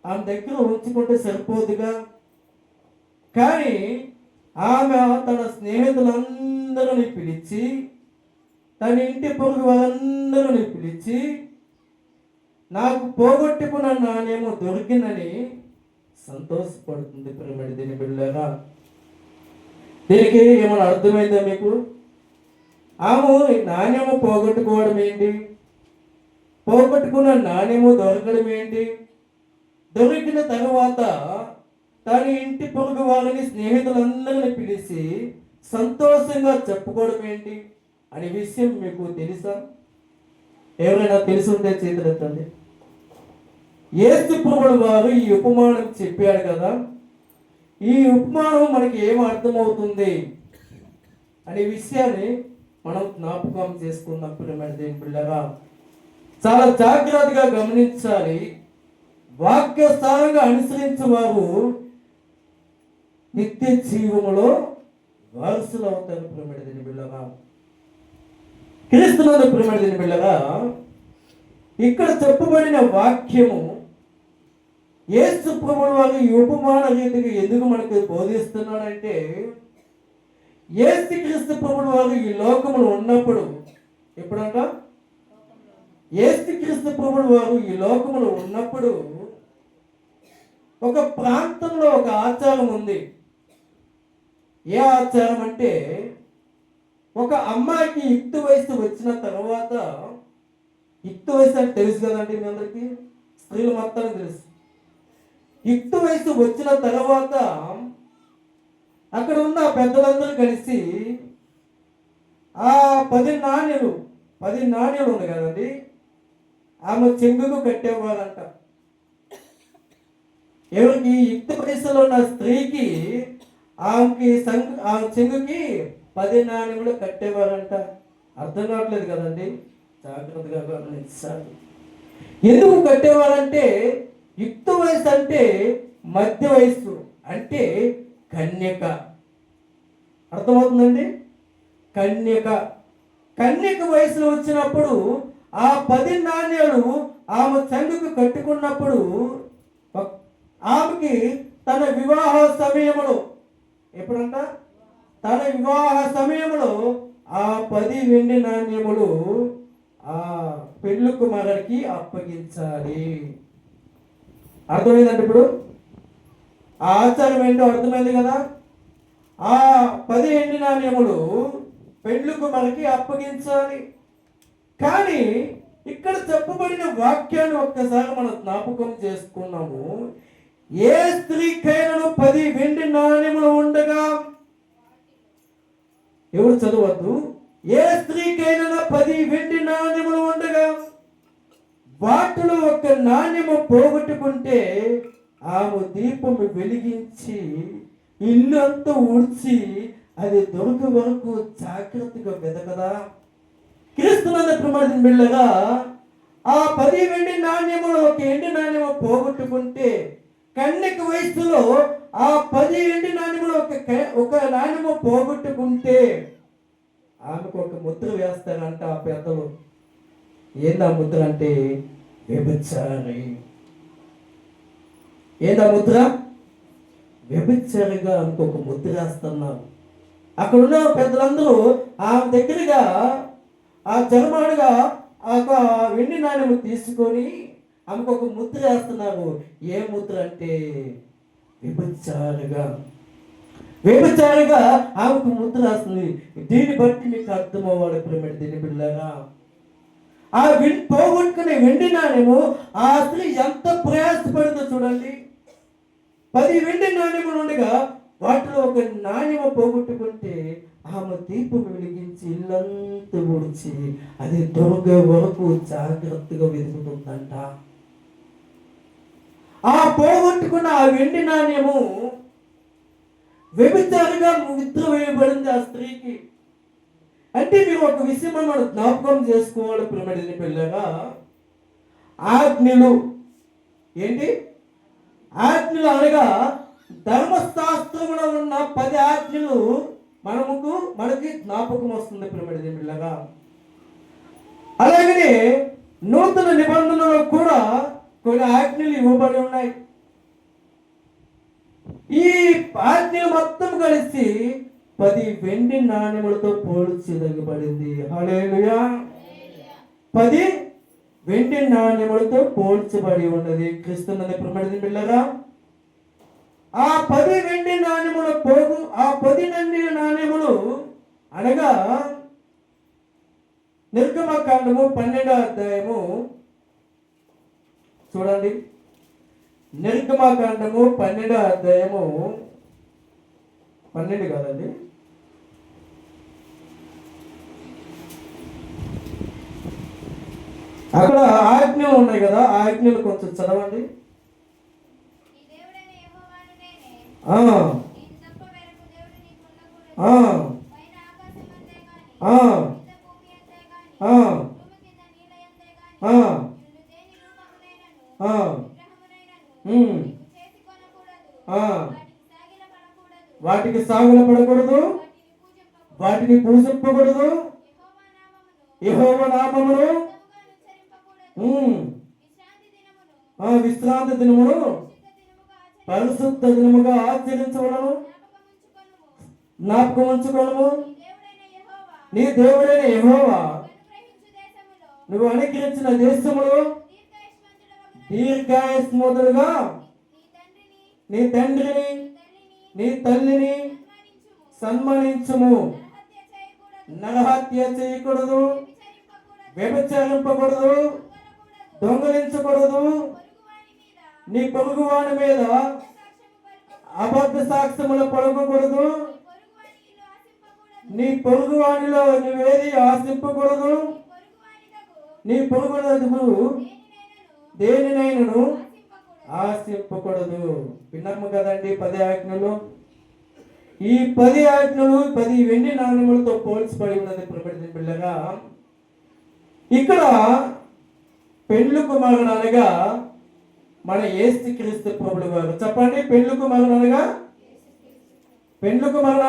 ఆమె దగ్గర ఉంచుకుంటే సరిపోదుగా. కానీ ఆమె తన స్నేహితులందరినీ పిలిచి, తన ఇంటి పొరుగు వాళ్ళందరినీ పిలిచి, నాకు పోగొట్టుకున్న నాణ్యము దొరికిందని సంతోషపడుతుంది. ప్రేమడి దీని బిడ్డలారా, దీనికి ఏమైనా అర్థమైందా మీకు? ఆమె నాణ్యము పోగొట్టుకోవడం ఏంటి, పోగొట్టుకున్న నాణ్యము దొరకడం ఏంటి, దొరికిన తర్వాత తన ఇంటి పొరుగు వారిని స్నేహితులందరినీ పిలిచి సంతోషంగా చెప్పుకోవడం ఏంటి అనే విషయం మీకు తెలుసా? ఎవరైనా తెలుసుంటే చేతులెత్తండి. యేసు ప్రభువుల వారు ఈ ఉపమానం చెప్పాడు కదా, ఈ ఉపమానం మనకి ఏం అర్థమవుతుంది అనే విషయాన్ని మనం జ్ఞాపకం చేసుకున్నప్పుడు దేవుని బిడ్డలారా, చాలా జాగ్రత్తగా గమనించాలి. వాక్యస్థానంగా అనుసరించే వారు నిత్య జీవములో వారసులు అవుతారు. ప్రేమడిని బిళ్ళగా, క్రీస్తునందు ప్రేమడిని బిళ్ళగా, ఇక్కడ చెప్పబడిన వాక్యము యేసు ప్రభువుల వారు ఈ ఉపమాన రీతిగా ఎందుకు మనకు బోధిస్తున్నాడంటే, యేసు క్రీస్తు ప్రభువుల వారు ఈ లోకములో ఉన్నప్పుడు, ఎప్పుడంట యేసు క్రీస్తు ప్రభువుల వారు ఈ లోకములో ఉన్నప్పుడు ఒక ప్రాంతంలో ఒక ఆచారం ఉంది. ఏ ఆచారం అంటే, ఒక అమ్మాయికి యుక్త వయసు వచ్చిన తర్వాత, యుక్త వయసు అంటే తెలుసు కదండి మీ అందరికీ, స్త్రీలు మొత్తానికి తెలుసు. యుక్త వయసు వచ్చిన తర్వాత అక్కడ ఉన్న పెద్దలందరూ కలిసి ఆ 10 నాణ్యాలు ఉంది కదండి, ఆమె చెంగుకు కట్టేవారంట. ఎవరికి? యుక్త వయసులో ఉన్న స్త్రీకి ఆమె చెంగుకి 10 నాణ్యములు కట్టేవారంట. అర్థం కావట్లేదు కదండి, జాగ్రత్తగా గమనించాలి. ఎందుకు కట్టేవారంటే, యుక్త వయసు అంటే మధ్య వయస్సు, అంటే కన్యక. అర్థమవుతుందండి? కన్యక వయసులో వచ్చినప్పుడు ఆ 10 నాణ్యాలు ఆమె చెంగుకు కట్టుకున్నప్పుడు ఆమెకి తన వివాహ సమయంలో, ఎప్పుడంట తన వివాహ సమయంలో ఆ 10 వెండి నాణ్యములు ఆ పెళ్లి కుమారుడికి అప్పగించాలి. అర్థమైందండి? ఇప్పుడు ఆ ఆచారం ఏంటో అర్థమైంది కదా. ఆ 10 వెండి నాణ్యములు పెళ్లి కుమారుడికి అప్పగించాలి. కానీ ఇక్కడ చెప్పబడిన వాక్యాన్ని ఒక్కసారి మనం జ్ఞాపకం చేసుకున్నాము. ఏ స్త్రీకైనా 10 వెండి నాణ్యములు ఉండగా, ఎవరు చదవద్దు, ఏ స్త్రీకైనా 10 వెండి నాణ్యములు ఉండగా వాటిలో ఒక నాణ్యము పోగొట్టుకుంటే ఆమె దీపం వెలిగించి ఇల్లు అంతా ఊడ్చి అది దొరికే వరకు జాగ్రత్తగా వెదకదా. క్రీస్తునందు ప్రియమైన బిడ్డలారా, ఆ 10 వెండి నాణ్యములు ఒక ఎండి నాణ్యము పోగొట్టుకుంటే, కన్యక వయసులో ఆ 10 వెండి నాణ్యములు ఒక నాణ్యము పోగొట్టుకుంటే ఆమెకు ఒక ముద్ర వేస్తారంట ఆ పెద్దలు. ఏందా ముద్ర అంటే వ్యభిచారి. ఏందా ముద్ర? వ్యభిచారిగా ఆమెకు ఒక ముద్ర వేస్తున్నారు. అక్కడున్న పెద్దలందరూ ఆమె దగ్గరగా ఆ జర్మానుగా ఒక వెండి నాణ్యము తీసుకొని ఆమెకు ఒక ముద్ర వేస్తున్నారు. ఏ ముద్ర అంటే వ్యభిచారిగా ఆమెకు ముద్ర రాస్తుంది. దీన్ని బట్టి మీకు అర్థమవ్వాలి ప్రేమ దీని బిడ్డలారా, ఆ పోగొట్టుకునే వెండి నాణ్యము ఆ స్త్రీ ఎంత ప్రయాసపడిందో చూడండి. 10 వెండి నాణ్యములు ఉండగా వాటిలో ఒక నాణ్యము పోగొట్టుకుంటే ఆమె దీపం వెలిగించి ఇల్లంతా ఊడ్చి అది దొరికే వరకు జాగ్రత్తగా వెతుకుతుందంట. ఆ పోగొట్టుకున్న ఆ వెండి నాణ్యము వ్యభిచారిగా ముద్ర వేయబడింది ఆ స్త్రీకి. అంటే మీరు ఒక విషయం మనం జ్ఞాపకం చేసుకోవాలి ప్రేమడిని పిల్లగా, ఆజ్ఞలు ఏంటి? ఆజ్ఞలు అనగా ధర్మశాస్త్రంలో ఉన్న 10 ఆజ్ఞలు మనకి జ్ఞాపకం వస్తుంది ప్రేమడిని పిల్లగా. అలాగనే నూతన నిబంధనలో కూడా కొన్ని ఆజ్ఞలు ఇవ్వబడి ఉన్నాయి. ఈ ఆజ్ఞలు మొత్తం కలిసి 10 వెండి నాణ్యములతో పోల్చదగబడింది. హల్లెలూయా. 10 వెండి నాణ్యములతో పోల్చబడి ఉన్నది. క్రీస్తునందు ప్రియమైన పిల్లరా, ఆ 10 వెండి నాణ్యముల ఆ 10 వెండి నాణ్యములు అనగా నిర్గమకాండము 12వ అధ్యాయము చూడండి. నిర్గమకాండము 12వ అధ్యాయము 12 కాదండి, అక్కడ ఆజ్ఞలు ఉన్నాయి కదా, ఆజ్ఞలు కొంచెం చదవండి. వాటికి సాగుల పడకూడదు, వాటిని పూజింపకూడదు, యెహోవా నామమును విశ్రాంతి దినమును పరిశుద్ధ దినముగా ఆచరించవలను. జ్ఞాపకం ఉంచుకోను, నీ దేవుడైన యెహోవా నువ్వు అనుగ్రహించిన దేశములో దీర్ఘాయుష్మంతులుగా నీ తండ్రిని నీ తల్లిని సన్మానించుము. నరహత్య చేయకూడదు, వ్యభిచరింపకూడదు, దొంగలించకూడదు, నీ పొరుగువాని మీద అబద్ధ సాక్ష్యములు పడకూడదు, నీ పొరుగువానిలో నువ్వేది ఆశింపకూడదు, నీ పొరుగునకు దేనినైనను ఆశింపకూడదు. విన్నాము కదండి 10 ఆజ్ఞలు. ఈ 10 ఆజ్ఞలు 10 వెండి నాణ్యములతో పోల్చబడి ఉన్నది ప్రపంచ పిల్లగా. ఇక్కడ పెండ్లి కుమారుడు అనగా మన యేసుక్రీస్తు ప్రభువు వారు. చెప్పండి, పెండ్లి కుమారుడు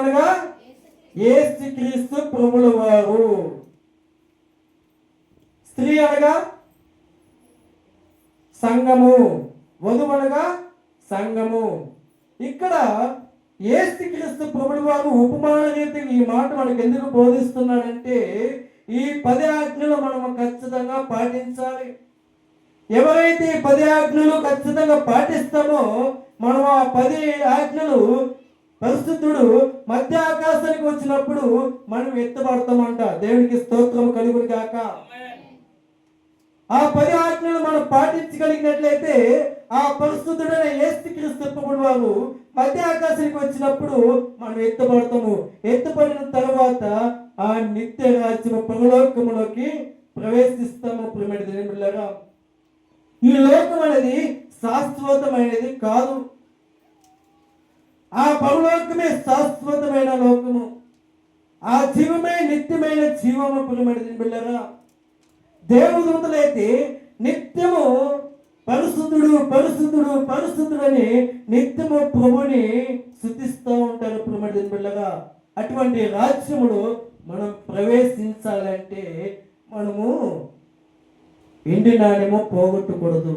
అనగా యేసుక్రీస్తు ప్రభువు వారు. స్త్రీ అనగా సంఘము, వధువు అనగా సంఘము. ఇక్కడ యేసుక్రీస్తు ప్రభువు వారు ఉపమాన రీతిగా ఈ మాట మనకు ఎందుకు బోధిస్తున్నాడంటే ఈ 10 ఆజ్ఞలు మనం ఖచ్చితంగా పాటించాలి. ఎవరైతే 10 ఆజ్ఞలు ఖచ్చితంగా పాటిస్తామో మనం ఆ 10 ఆజ్ఞలు పరిశుద్ధుడు మధ్య ఆకాశానికి వచ్చినప్పుడు మనం ఎత్తబడతామంట. దేవునికి స్తోత్రం కలుగును గాక. ఆ 10 ఆజ్ఞలు మనం పాటించగలిగినట్లయితే ఆ పరిశుద్ధుడైన యేసుక్రీస్తు ప్రభువు వారు మధ్య ఆకాశానికి వచ్చినప్పుడు మనం ఎత్తబడతాము. ఎత్తబడిన తర్వాత ఆ నిత్య రాజ్యము పరలోకములోకి ప్రవేశిస్తాము. ప్రియమైన ఈ లోకం అనేది శాశ్వతమైనది కాదు, ఆ పరలోకమే శాశ్వతమైన లోకము, ఆ జీవమే నిత్యమైన జీవము. ప్రియమైన దేవదూతలైతే నిత్యము పరిశుద్ధుడు పరిశుద్ధుడు పరిశుద్ధుడు అని నిత్యము ప్రభుని స్తుతిస్తూ ఉంటారు. ప్రియమైన అటువంటి రాజ్యములో మనం ప్రవేశించాలంటే మనము వెండి నాణ్యము పోగొట్టకూడదు.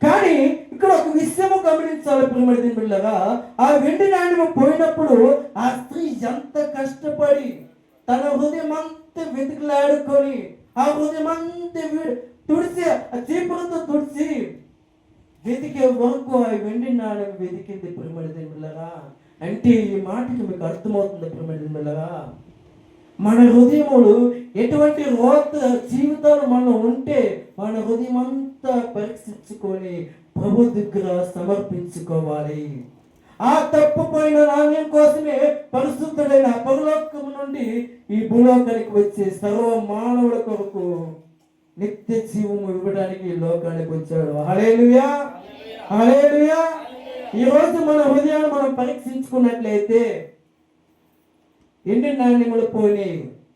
కానీ ఇక్కడ ఒక విషయము గమనించాలి ప్రియమైన బిడ్డలారా, ఆ వెండి నాణ్యము పోయినప్పుడు ఆ స్త్రీ ఎంత కష్టపడి తన హృదయం అంతా వెతికిలాడుకొని ఆ హృదయం అంతా తుడిచి ఆ చీపులతో తుడిచి వెతికే వరకు ఆ వెండి నాణ్యం వెతికింది ప్రేమల దేవుళ్ళరా. అంటే ఈ మాటకి మీకు అర్థమవుతుంది ప్రేమల దేవుళ్ళరా. మన హృదయములు ఎటువంటి రోత జీవితాలు మనం ఉంటే మన హృదయం అంతా పరీక్షించుకొని ప్రభు దగ్గర సమర్పించుకోవాలి. ఆ తప్పుపోయిన నాణ్యం కోసమే పరిశుద్ధుడైన పరలోకము నుండి ఈ భూలోకానికి వచ్చే సర్వ మానవుల కొరకు నిత్య జీవము ఇవ్వడానికి ఈ లోకానికి వచ్చాడు. హల్లెలూయా, హల్లెలూయా. ఈ రోజు మన హృదయాన్ని మనం పరీక్షించుకున్నట్లయితే వెండి నాణ్యములు పోయి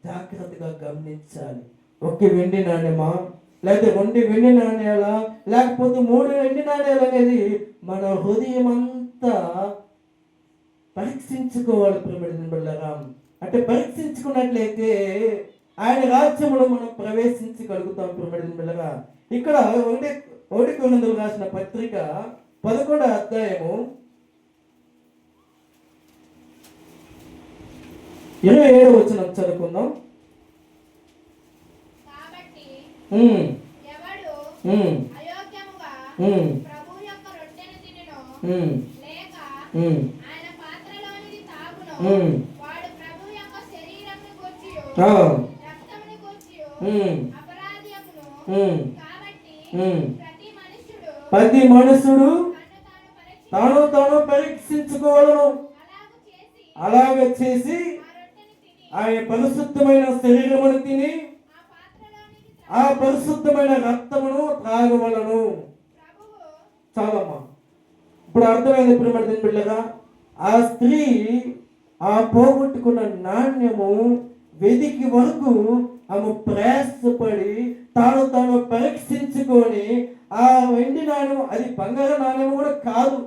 జాగ్రత్తగా గమనించాలి. ఒక్క వెండి నాణ్యమా, లేకపోతే 2 వెండి నాణ్యాలా, లేకపోతే 3 వెండి నాణ్యాలు అనేది మన హృదయం అంతా పరీక్షించుకోవాలి ప్రేమలారా. అంటే పరీక్షించుకున్నట్లయితే ఆయన రాజ్యంలో మనం ప్రవేశించగలుగుతాం ప్రేమలారా. ఇక్కడ 1 కొరింథీయులకు రాసిన పత్రిక 11వ అధ్యాయము 27వ వచనం చదువుకుందాం. కాబట్టి ఉమ్, ఎవడు ఉమ్, అయోగ్యముగా ఉమ్, ప్రభువు యొక్క రొట్టెను తినునో ఉమ్, లేక ఉమ్, ఆయన పాత్రలోనిది తాగునో ఉమ్. వాడు ప్రభువు యొక్క శరీరమును గూర్చియు ఆ, రక్తమును గూర్చియు ఉమ్, అపరాధి అగును. ఉమ్, కాబట్టి ఉమ్. ప్రతి ప్రతి మనుష్యుడు మనుషుడు తన్ను తాను పరీక్షించుకోవాలను. అలాగు చేసి అలాగే చేసి ఆ రొట్టెని తిని ఆయన పరిశుద్ధమైన శరీరమును తిని ఆ పాత్రలోనిది ఆ పరిశుద్ధమైన రక్తమును త్రాగవలను. ప్రభువు చాలమ్మా, ఇప్పుడు అర్థమైంది ప్రేమ బిడ్డగా. ఆ స్త్రీ ఆ పోగొట్టుకున్న నాణ్యము వెదికి వరకు ఆమె ప్రయాసపడి తాను పరీక్షించుకొని ఆ వెండి నాణ్యము, అది బంగారు నాణ్యము కూడా కాదు,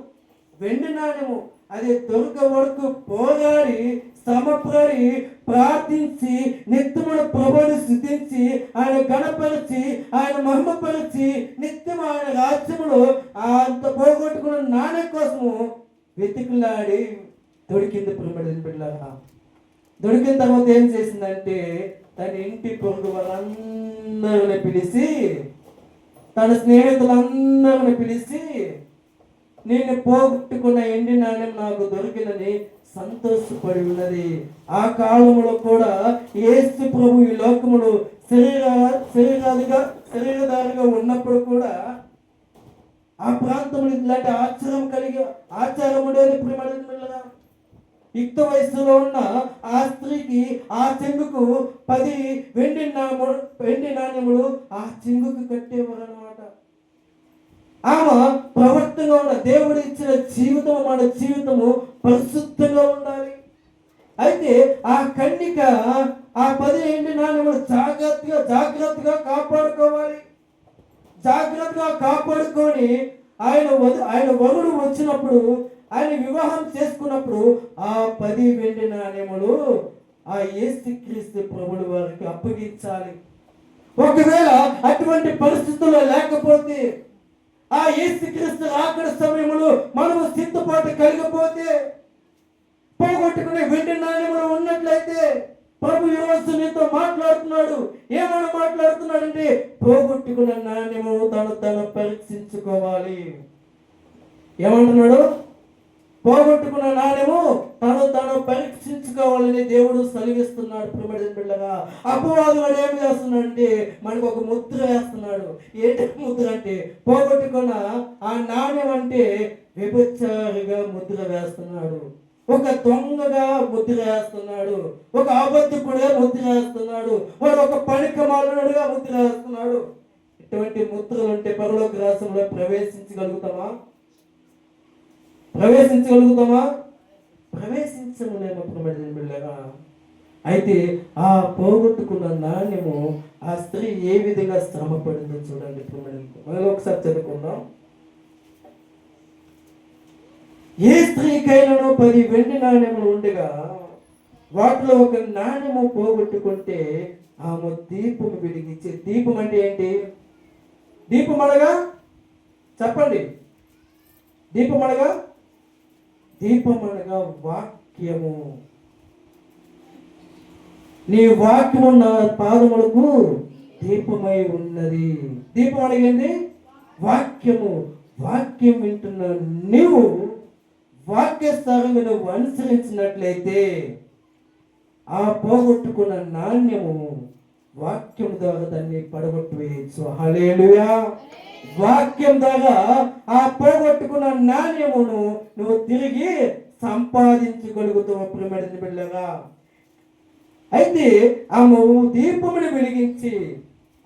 వెండి నాణ్యము, అది దొరక వరకు పోరాడి శ్రమపడి ప్రార్థించి నిత్యమున ప్రభువుని స్తుతించి ఆయన గణపరిచి ఆయన మహిమపరిచి నిత్యం ఆయన రాజ్యములో అంత పోగొట్టుకున్న నాణ్యం కోసము వెతికిలాడి దొరికింది పిల్లల. దొరికిన తర్వాత ఏం చేసిందంటే తన ఇంటి పొరుగు వాళ్ళందరిని పిలిచి, తన స్నేహితులందరిని పిలిచి, నేను పోగొట్టుకున్న ఎండి నాణ్యం నాకు దొరికిందని సంతోషపడి ఉన్నది. ఆ కాలంలో కూడా యేసు ప్రభు ఈ లోకములో శరీరధారిగా ఉన్నప్పుడు కూడా ఆ ప్రాంతంలో ఇలాంటి ఆచారం ఉండేది ప్రేమగా. యుక్త వయసులో ఉన్న ఆ స్త్రీకి ఆ చెంగుకు 10 వెండి నాణ్యములు ఆ చెంగుకు కట్టేవారు అనమాట. ఆమె ప్రవర్తనగా ఉన్న దేవుడు ఇచ్చిన జీవితం, మన జీవితము పరిశుద్ధంగా ఉండాలి. అయితే ఆ కన్నిక ఆ 10 వెండి నాణ్యములు జాగ్రత్తగా కాపాడుకోవాలి. జాగ్రత్తగా కాపాడుకొని ఆయన వరుడు వచ్చినప్పుడు, ఆయన వివాహం చేసుకున్నప్పుడు ఆ 10 వెండి నాణ్యములు ఆ యేసుక్రీస్తు ప్రభువు వారికి అప్పగించాలి. ఒకవేళ అటువంటి పరిస్థితుల్లో లేకపోతే, ఆ యేసుక్రీస్తు రాకడ సమయంలో మనము సిద్ధపాటు కలిగిపోతే, పోగొట్టుకునే వెండి నాణ్యములు ఉన్నట్లయితే ప్రభు ఈరోజు నీతో మాట్లాడుతున్నాడు. ఏమైనా మాట్లాడుతున్నాడంటే పోగొట్టుకున్న నాణ్యము తను పరీక్షించుకోవాలి. ఏమంటున్నాడు? పోగొట్టుకున్న నాణ్యము తను పరీక్షించుకోవాలని దేవుడు సెలవిస్తున్నాడు. ప్రియమైన బిడ్డగా అపవాదుడు ఏం చేస్తున్నాడంటే మనకు ఒక ముద్ర వేస్తున్నాడు. ఏంటి ముద్ర అంటే పోగొట్టుకున్న ఆ నాణ్యం అంటే వ్యభిచారిగా ముద్ర వేస్తున్నాడు, ఒక దొంగగా ముద్ర వేస్తున్నాడు, ఒక అబద్ధకుడిగా ముద్ర వేస్తున్నాడు, వాడు ఒక పనికిమాలినోడుగా ముద్ర వేస్తున్నాడు. ఇటువంటి ముద్రలు ఉంటే పరలోక రాష్ట్రంలో ప్రవేశించగలుగుతామా? ప్రవేశించలేమో. అయితే ఆ పోగొట్టుకున్న నాణ్యము ఆ స్త్రీ ఏ విధంగా శ్రమ పడిందో చూడండి. మనం ఒకసారి చదువుకుందాం. ఏ స్త్రీకైనా 10 వెండి నాణ్యములు ఉండగా వాటిలో ఒక నాణ్యము పోగొట్టుకుంటే ఆమె దీపము వెలిగించే. దీపం అంటే ఏంటి? దీపం అనగా చెప్పండి. దీపం అనగా వాక్యము. నీ వాక్యము నా పాదములకు దీపమై ఉన్నది. దీపం అనగండి వాక్యము. వాక్యం వింటున్న నీవు వాక్యస్థానంగా నువ్వు అనుసరించినట్లయితే ఆ పోగొట్టుకున్న నాణ్యము వాక్యం ద్వారా దాన్ని పడగొట్టివేయచ్చు. హల్లెలూయా. వాక్యం ద్వారా ఆ పోగొట్టుకున్న నాణ్యమును నువ్వు తిరిగి సంపాదించగలుగుతావు ప్రియమైన బిడ్డలారా. అయితే ఆమె దీపముని వెలిగించి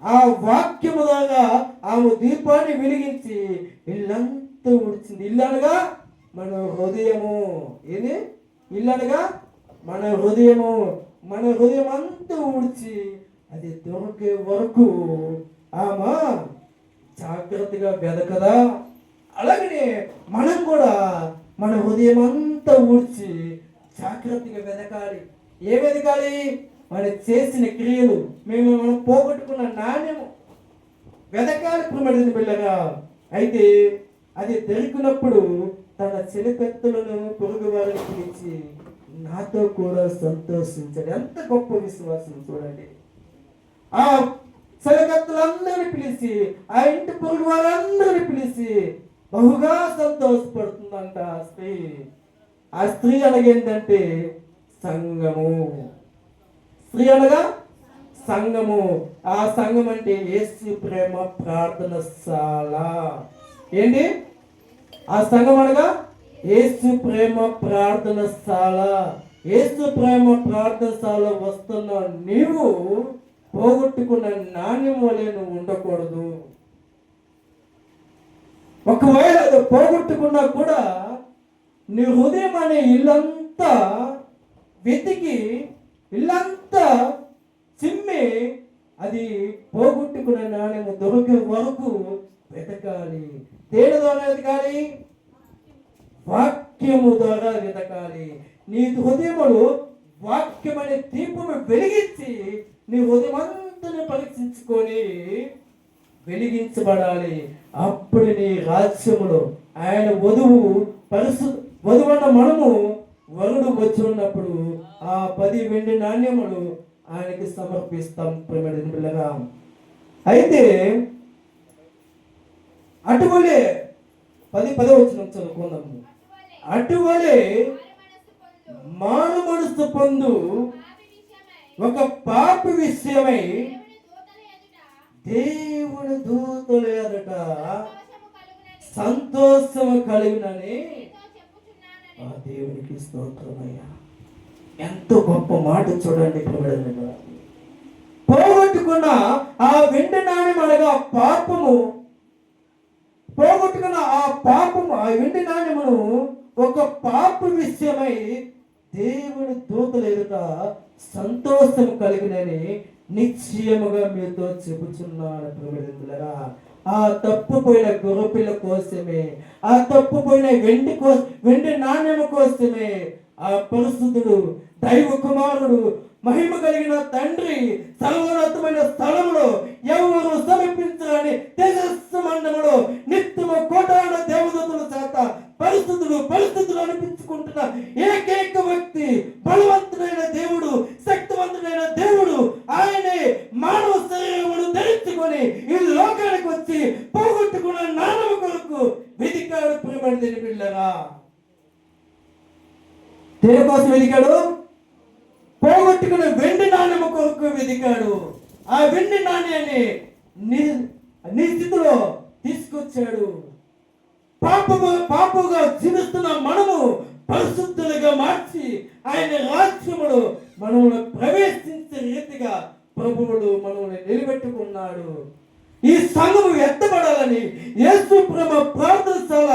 ఆ వాక్యము ద్వారా ఆమె దీపాన్ని వెలిగించి ఇల్లంతా ఉడిచింది. ఇల్లు అనగా మన హృదయము. ఏది ఇల్లు అనగా మన హృదయము. మన హృదయం అంతా ఉడిచి అది దొరికే వరకు ఆమె జాగ్రత్తగా వెదకదా. అలాగనే మనం కూడా మన హృదయం అంతా ఊడ్చి జాగ్రత్తగా వెదకాలి. ఏ వెదకాలి? మనం చేసిన క్రియలు, మనం పోగొట్టుకున్న నాణ్యము వెదకాలి ప్రియమైన బిడ్డలారా. అయితే అది దొరికినప్పుడు తన చెలిపెత్తలను పొరుగు వారిని పిలిచి నాతో కూడా సంతోషించాడు. ఎంత గొప్ప విశ్వాసం చూడండి. ఆ చెలికత్తలందరినీ పిలిచి, ఆ ఇంటి పొరుగు వారందరినీ పిలిచి బహుగా సంతోషపడుతుందంట ఆ స్త్రీ. ఆ స్త్రీ అనగేంటంటే సంఘము. స్త్రీ అనగా సంఘము. ఆ సంఘం అంటే యేసు ప్రేమ ప్రార్థనశాల. ఏంటి ఆ సంఘం అనగా? యేసు ప్రేమ ప్రార్థనశాల. యేసు ప్రేమ ప్రార్థనశాల వస్తున్న నీవు పోగొట్టుకున్న నాణ్యం వలె నువ్వు ఉండకూడదు. ఒకవేళ అది పోగొట్టుకున్నా కూడా నీ హృదయం అనే ఇల్లంతా వెతికి, ఇల్లంతా చిమ్మి అది పోగొట్టుకున్న నాణ్యము దొరికే వరకు వెతకాలి. దేని ద్వారా వెతకాలి? వాక్యము ద్వారా వెతకాలి. నీ హృదయములు వాక్యం అనే దీపము వెలిగించి నీ హృదయం అంతా పరీక్షించుకొని వెలిగించబడాలి. అప్పుడు నీ రాజ్యములో ఆయన వధువన్న మనము వరుడు వచ్చి ఉన్నప్పుడు ఆ 10 వెండి నాణ్యములు ఆయనకి సమర్పిస్తాం ప్రియమైన బిడ్డలారా. అయితే అటువలే 10 వచనం చదువుకుందాము. అటువలే మారు మనసు పొందు ఒక పాపి విషయమై దేవుని దూతల ఎదుట సంతోషము కలిగినని ఆ దేవునికి స్తోత్రమయ్యా. ఎంతో గొప్ప మాట చూడండి. పోగొట్టుకున్న ఆ వెండి నాణ్యం అనగా పాపము. పోగొట్టుకున్న ఆ పాపము, ఆ వెండి నాణ్యమును ఒక పాప విషయమై దేవుని దూతల ఎదుట సంతోషం కలిగినని నిశ్చయముగా మీతో చెబుతున్నాను ప్రియమిత్రులారా. ఆ తప్పుపోయిన గొర్రెపిల్ల కోసమే, ఆ తప్పుపోయిన వెండి నాణ్యము కోసమే ఆ పరిశుద్ధుడు దైవ కుమారుడు మహిమ కలిగిన తండ్రి సర్వోన్నతమైన స్థలంలో ఎవరు సమీపించాలని తేజస్సు మండలంలో నిత్యము కోటాన దేవదూతల చేత పరిస్థితులు అనిపించుకుంటున్న ఏకైక వ్యక్తి బలవంతుడైన దేవుడు, శక్తివంతుడైన దేవుడు, ఆయనే మానవ శరీరమును ధరించుకొని ఈ లోకానికి వచ్చి పోగొట్టుకున్న నానవ కొరకు వెతికాడు ప్రియమైన దేవుని బిడ్డలారా. దేని కోసం వెతికాడు? పోగొట్టుకున్న వెండి నాణ్యము కొరకు వెతికాడు. ఆ వెండి నాణ్యాన్ని నీ స్థితిలో తీసుకొచ్చాడు. పాపముగా జీవిస్తున్న మనము పరిశుద్ధులుగా మార్చి ఆయన రాజ్యములో మనల్ని ప్రవేశించే రీతిగా ప్రభువుడు మనల్ని నిలబెట్టుకున్నాడు. ఈ సంఘము ఎత్తబడాలని, యేసు ప్రేమ ప్రార్థనశాల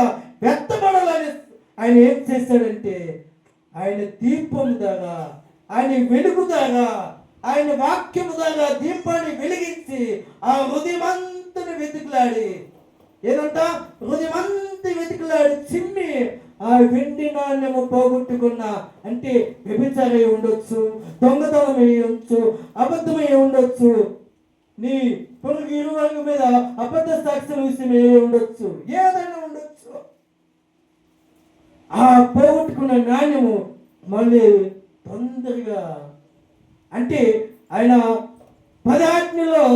ఎత్తబడాలని ఆయన ఏం చేశాడంటే ఆయన దీపం ద్వారా, ఆయన వెలుగు ద్వారా, ఆయన వాక్యము ద్వారా దీపాన్ని వెలిగించి ఆ హృదయమంతని వెతుకులాడి, ఏదంట హృదయమంతా వెతుకులాడి చిమ్మి ఆ వెండి నాణ్యము పోగొట్టుకున్న, అంటే వ్యభిచారై ఉండొచ్చు, దొంగతనం వేయవచ్చు, అబద్ధమై ఉండొచ్చు, నీ పొరుగు ఇరువర్గ మీద అబద్ధ సాక్ష్యం విషయమే ఉండొచ్చు, ఏదైనా ఉండొచ్చు. ఆ పోగొట్టుకున్న నాణ్యము మళ్ళీ తొందరగా, అంటే ఆయన 10 ఆజ్ఞలు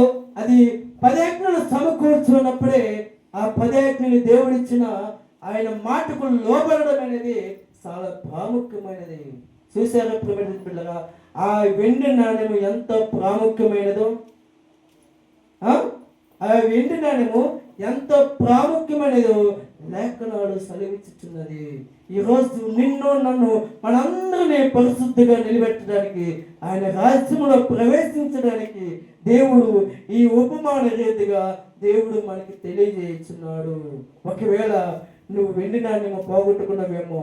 సమకూర్చున్నప్పుడే ఆ 10 ఆజ్ఞలు దేవుడిచ్చిన ఆయన మాటకు లోబడడం అనేది చాలా ప్రాముఖ్యమైనది. చూసారా ప్రియమైన పిల్లగా, ఆ వెండి నాణ్యము ఎంత ప్రాముఖ్యమైనదో, ఆ వెండి నాణ్యము ఎంత ప్రాముఖ్యమైనదో లేఖనాలు సెలవిచ్చుచున్నది. ఈరోజు నిన్ను నన్ను మనందరినీ పరిశుద్ధిగా నిలబెట్టడానికి, ఆయన రాజ్యంలో ప్రవేశించడానికి దేవుడు ఈ ఉపమాన రీతిగా దేవుడు మనకి తెలియజేస్తున్నాడు. ఒకవేళ నువ్వు వెండి నాణ్యము పోగొట్టుకున్నావేమో,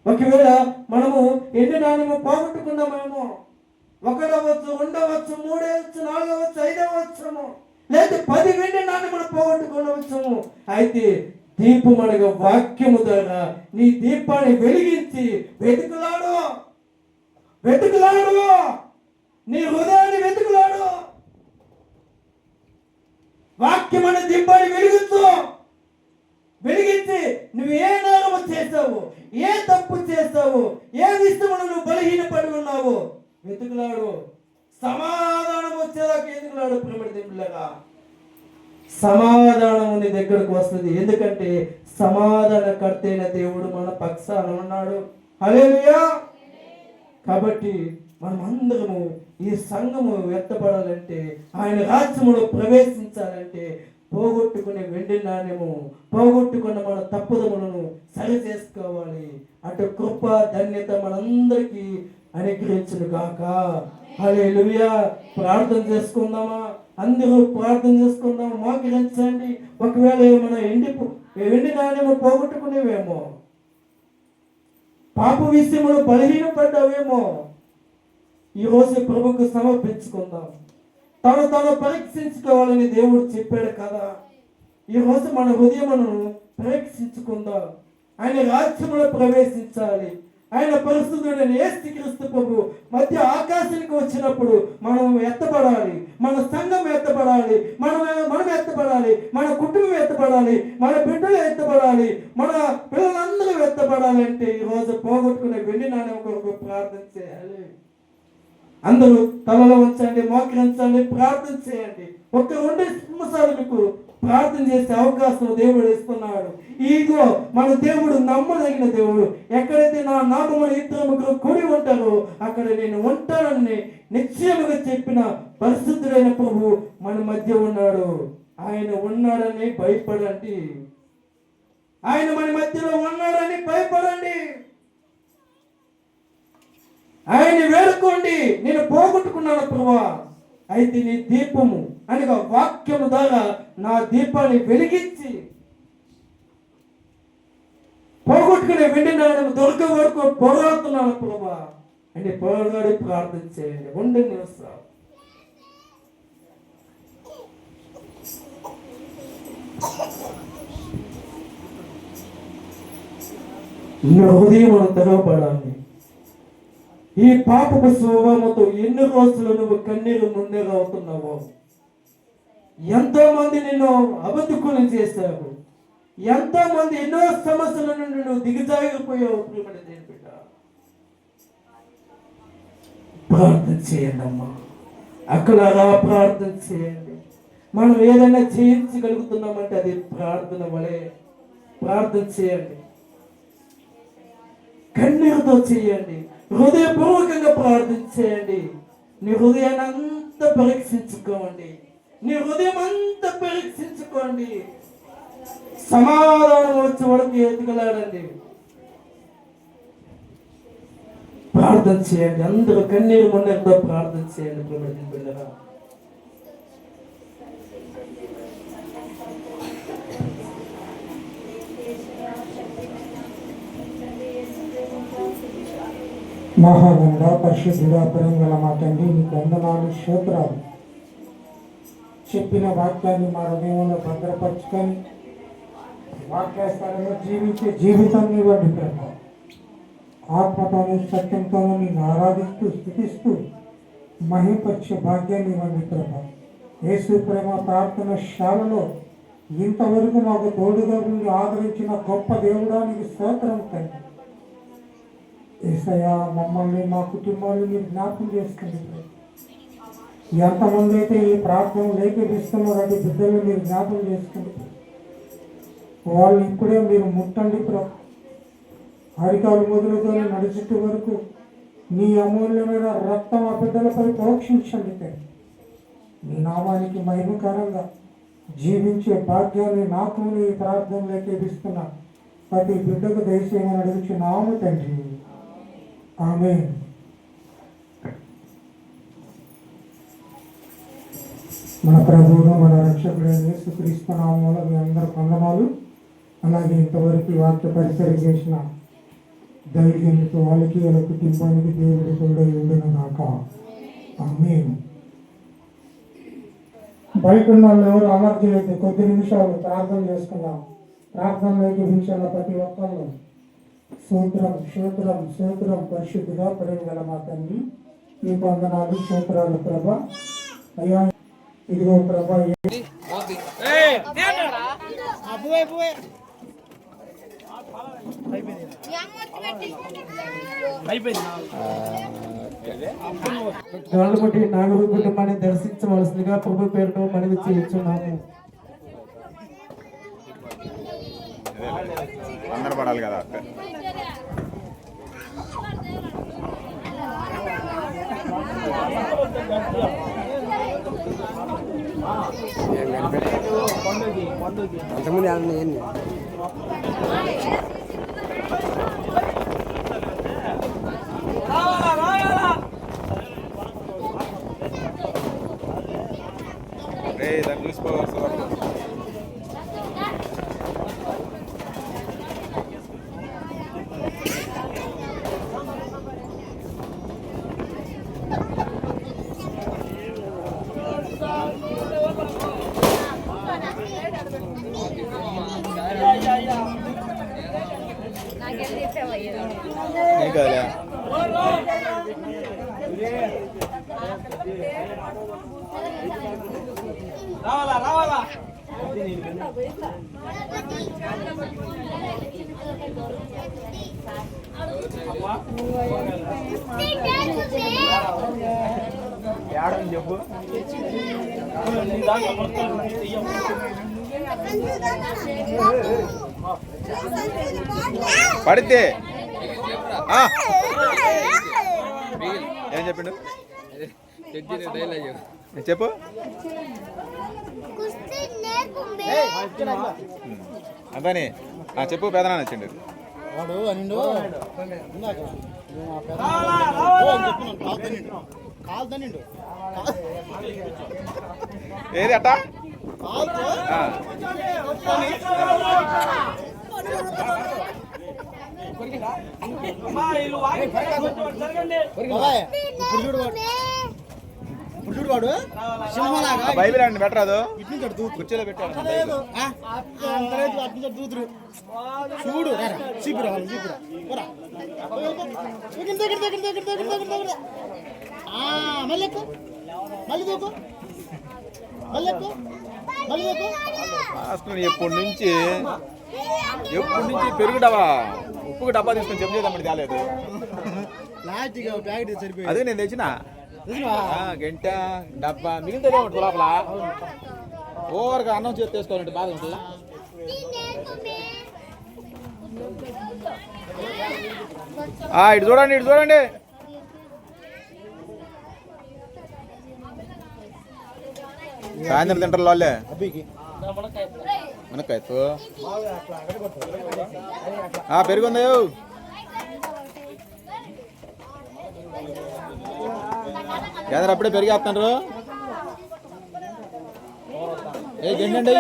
ఒకవేళ మనము వెండి నాణ్యము పోగొట్టుకున్నామేమో, 1 అవ్వచ్చు, 2 అవ్వచ్చు, 3 అవ్వచ్చు, 4 అవ్వచ్చు, 5 అవ్వచ్చుము, లేదా 10 వెండి నాణ్యములు పోగొట్టుకోవచ్చుము. అయితే దీపమనగా వాక్యము ద్వారా నీ దీపాన్ని వెలిగించి వెతుకులాడు, నీ హృదయాన్ని వెతుకులాడు. వాక్యమనే దీపాన్ని వెలిగించి నువ్వు ఏ నేరము చేస్తావు, ఏ తప్పు చేస్తావు, ఏ విషయంలో నువ్వు బలహీనపడి ఉన్నావు వెతుకులాడు. సమాధానం వచ్చేదాకా ఎదుగులాడు. ప్రేమగా సమాధానం నీ దగ్గరకు వస్తుంది. ఎందుకంటే సమాధానకర్త అయిన దేవుడు మన పక్షాన ఉన్నాడు. హల్లెలూయా. కాబట్టి మనం అందరము ఈ సంఘము ఎత్తబడాలంటే, ఆయన రాజ్యములో ప్రవేశించాలంటే పోగొట్టుకునే వెండి నాణ్యము, పోగొట్టుకున్న మన తప్పుదములను సరి చేసుకోవాలి. అటు కృప ధన్యత మనందరికీ అనుగ్రహించును గాక. హల్లెలూయా. ప్రార్థన చేసుకుందామా? అందరూ ప్రార్థన చేసుకుందాం. మోకరించండి. ఒకవేళ మన వెండి నాణ్యము పోగొట్టుకునేవేమో, పాప విషయంలో బలహీనపడ్డావేమో, ఈరోజు ప్రభుకు సమర్పించుకుందాం. తను పరీక్షించుకోవాలని దేవుడు చెప్పాడు కదా. ఈరోజు మన హృదయమును పరీక్షించుకుందాం. ఆయన రాజ్యంలో ప్రవేశించాలి. ఆయన పరిశుద్ధుడైన యేసుక్రీస్తు ప్రభు మధ్య ఆకాశానికి వచ్చినప్పుడు మనం ఎత్తబడాలి, మన సంఘం ఎత్తబడాలి, మనం ఎత్తబడాలి, మన కుటుంబం ఎత్తబడాలి, మన బిడ్డలు ఎత్తబడాలి, మన పిల్లలందరూ ఎత్తబడాలి. అంటే ఈరోజు పోగొట్టుకునే వెండి నాణ్యం కొరకు ప్రార్థన చేయాలి. అందరూ తలలో ఉంచండి, మోకరించండి, ప్రార్థన చేయండి. 1-2 నిమిషాలు మీకు ప్రార్థన చేసే అవకాశం దేవుడు ఇస్తున్నాడు. ఇదిగో మన దేవుడు నమ్మదగిన దేవుడు. ఎక్కడైతే నా నామమున 2-3 కూడి ఉంటారో అక్కడ నేను ఉంటానని నిశ్చయముగా చెప్పిన పరిశుద్ధుడైన ప్రభు మన మధ్య ఉన్నాడు. ఆయన ఉన్నాడని భయపడండి. ఆయన మన మధ్యలో ఉన్నాడని భయపడండి. ఆయన్ని వేడుకోండి. నేను పోగొట్టుకున్నాను ప్రభువా, అయితే నీ దీపము అనగా వాక్యము ద్వారా నా దీపాన్ని వెలిగించి పోగొట్టుకునే వెండి నాణ్యం దొరక వరకు పోరాడుతున్నాను ప్రభువా అని పోరాడి ప్రార్థన చేయండి. 2 నిమిషాలు. నీ హృదయం తెరవబడాలి. ఈ పాపపు స్వభావంతో ఎన్ని రోజులు నువ్వు కన్నీరు మున్నీరు అవుతున్నావు. ఎంతో మంది నిన్ను అబద్ధకులు చేశారు. ఎంతో మంది ఎన్నో సమస్యల నుండి నువ్వు దిగజారిపోయావు. బిడ్డ ప్రార్థన చేయండి అమ్మా. అక్కడ ప్రార్థన చేయండి. మనం ఏదైనా చేయించగలుగుతున్నామంటే అది ప్రార్థన వలె. ప్రార్థన చేయండి, కన్నీరుతో చేయండి, హృదయపూర్వకంగా ప్రార్థన చేయండి. నీ హృదయాన్ని అంతా పరీక్షించుకోండి. నీ హృదయం అంతా పరీక్షించుకోండి. సమాధానం వచ్చే వరకు ఎదుగులాడండి. ప్రార్థన చేయండి. అందరూ కన్నీరు మున్నీరుతో ప్రార్థన చేయండి. పిల్లరా మహాగండ పరిశుద్ధుడా ప్రేమగల మా తండ్రి, నీకు వందనాలు, స్తోత్రాలు. చెప్పిన వాక్యాన్ని మా హృదయంలో భద్రపరుచుకొని వాక్యాస్థానంలో జీవించే జీవితాన్ని ఇవ్వండి ప్రభు. ఆత్మతోనూ సత్యంతోనూ నేను ఆరాధిస్తూ స్థుతిస్తూ మహిమపరిచే భాగ్యాన్ని ఇవ్వండి ప్రభు. యేసు ప్రేమ ప్రార్థన శాలలో ఇంతవరకు మాకు తోడుగా ఉండి ఆదరించిన గొప్ప దేవుడానికి స్తోత్రం తండ్రి. యేసయ్యా, మమ్మల్ని మా కుటుంబాన్ని మీరు జ్ఞాపకం చేసుకోండి. ఎంతమంది అయితే ఈ ప్రార్థన లేఖిస్తున్నారో అది బిడ్డలు మీరు జ్ఞాపకం చేసుకుంటే వాళ్ళు ఇప్పుడే మీరు ముట్టండి ప్రభు. అరికాలు మొదలుతో నడిచేటి వరకు నీ అమూల్యమైన రక్తం ఆ బిడ్డలపై ప్రోక్షించండి తండ్రి. మీ నామానికి మహిమకరంగా జీవించే భాగ్యాన్ని నాకు నీ ప్రార్థనలోకి ఇస్తున్నా ప్రతి బిడ్డకు దయచేయమని అడుగుచున్నాము తండ్రి. ఆమేన్. మన ప్రభువును మన రక్షకుడైన యేసుక్రీస్తు నామములో మీ అందరి వందనాలు. అలాగే ఇంతవరకు వాక్య పరిచయం చేసిన ధైర్యంతో వాళ్ళకి వాళ్ళ కుటుంబానికి దేవుడు తోడై ఉండును గాక. ఆమేన్. బయట ఉన్న వాళ్ళు ఎవరు అమర్చి అయితే కొద్ది నిమిషాలు ప్రార్థన చేసుకుందాం. ప్రార్థనలోకి వించిన ప్రతి ఒక్కళ్ళు స్తోత్రం స్తోత్రం స్తోత్రం పరిశుద్ధిగా ప్రేమగల మా తండ్రి మీకు వందనాలు స్తోత్రాలు ప్రభా. అయ్యా ఇదిగో ప్రభా గవర్నమెంట్ నాగరు కుటుంబాన్ని దర్శించవలసిందిగా ప్రభు పేరుతో మనవి చేయించున్నాము. అందరూ పడాలి కదా. దాన్ని చూసుకోవాలి. ఏం కాదులే. ఏడని చెప్పు. పడితే ఏం చెప్పిండు చెప్పు. అంతని చెప్పు. పేదనా వచ్చిండు ఏది అట్టా బైబిల్ అండి పెట్టరాదు. కుర్చీలో పెట్టాడు చూడు ఎప్పటి నుంచి పెరుగు డబ్బా ఉప్పుకు డబ్బా తీసుకొని చెప్పు చేద్దామని తేలేదు. అదే నేను తెచ్చిన గంట డబ్బా మిగిలితే ఉంటుంది లోపల. ఓవర్గా అన్నం చేతి తీసుకోవాలంటే బాధ ఉంటుంది. ఇటు చూడండి ఇటు చూడండి. సాయంత్రం తింటారు వాళ్ళే మునక్కాయతో పెరుగుందా. ఏదైనా అప్పుడే పెరిగేస్తున్నారు. ఏ గండి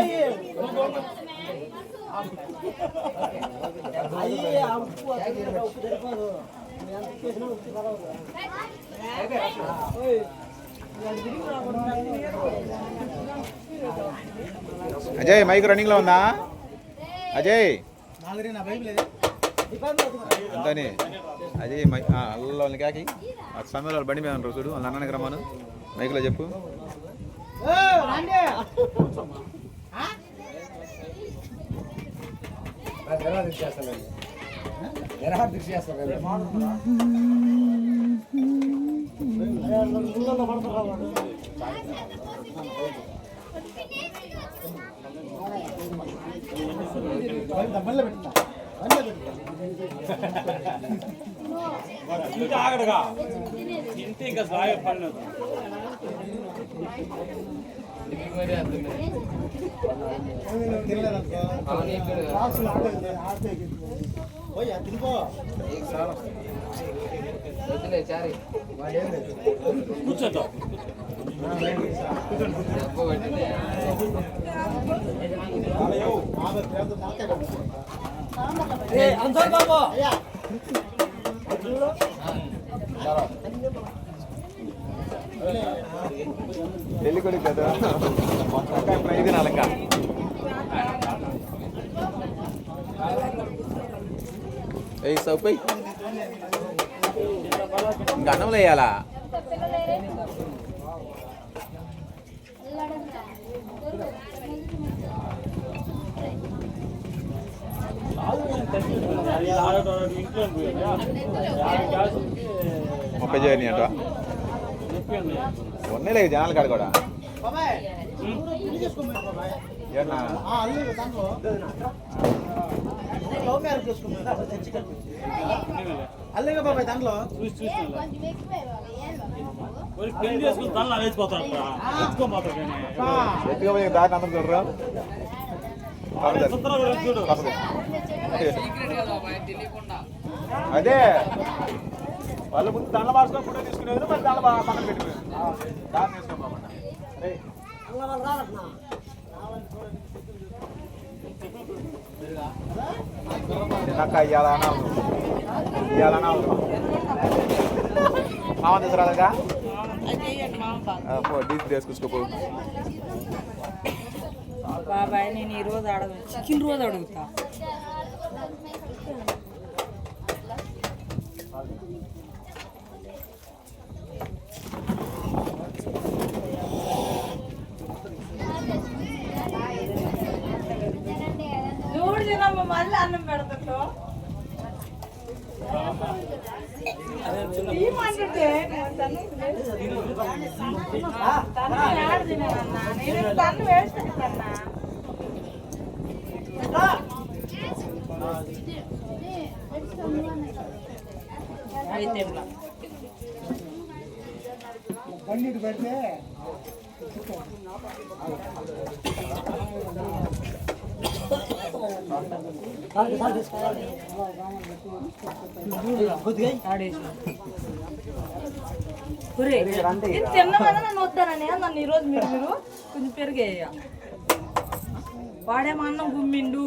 అజయ్ మైక్ రన్నింగ్ లో ఉందా అజయ్? అంతని అజయ్ అల్లని కాకి ఆ సమయంలో వాళ్ళు బండి మీద ఉంటారు చూడు. వాళ్ళ అన్నకి రమ్మను మైక్లో చెప్పు. ఇంకా ఆగడుగా ఇంత ఇంకా సాగే పడినది కూర్చోతో పెళ్లి కొడుకు కదా ఇది నాలక ఏ సౌపై ఇంకా అన్నంలో వేయాలా ముప్పై చేయని అంట ఉన్నలే జనాలు కాడ కూడా అల్లేగా బాబాయ్ దాంట్లో పెళ్లి చేసుకుని తనలో వేసిపోతాడు ఎత్తుకోపోయి దారి అందరూ చూడరా చూడు అదే వాళ్ళు ముందు దండలు మార్చుకొని ఫోటో తీసుకునేది మరి దండ పక్కన పెట్టుకునేది దాన్ని వేసుకోమంట తిన్నాక ఇయ్యాలన్నా మామ తీసుకురాదుగా డీజీ తీసుకొచ్చుకోపో బాబాయ్ నేను ఈ రోజు అడగను చికెన్ రోజు అడుగుతా చూడు తినమ్మ మళ్ళీ అన్నం పెడతాడు తను వేస్తాను అయితే బండి పెడితే తిన్నమన్నా నన్ను వద్దానని నన్ను ఈరోజు మీరు కొంచెం పెరిగేయ వాడేమో అన్నం గుమ్మిండు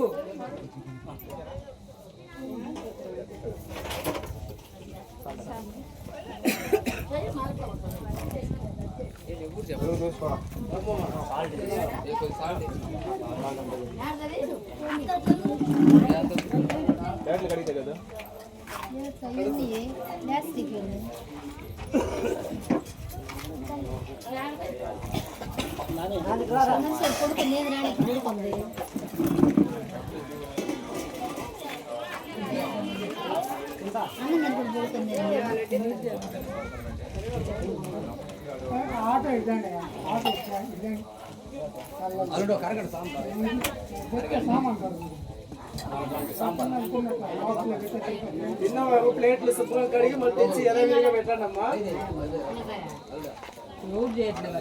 కడిగితే కదా ఆటో ఇద్దండి ఆటో ఇద్దండి అల్లుడు కరగడు సామాన్ తిన్న ప్లేట్లు శుభ్రం కడిగి మళ్ళీ తెచ్చి ఎలా పెట్టండి అమ్మా యూజ్ చేయట్లేదు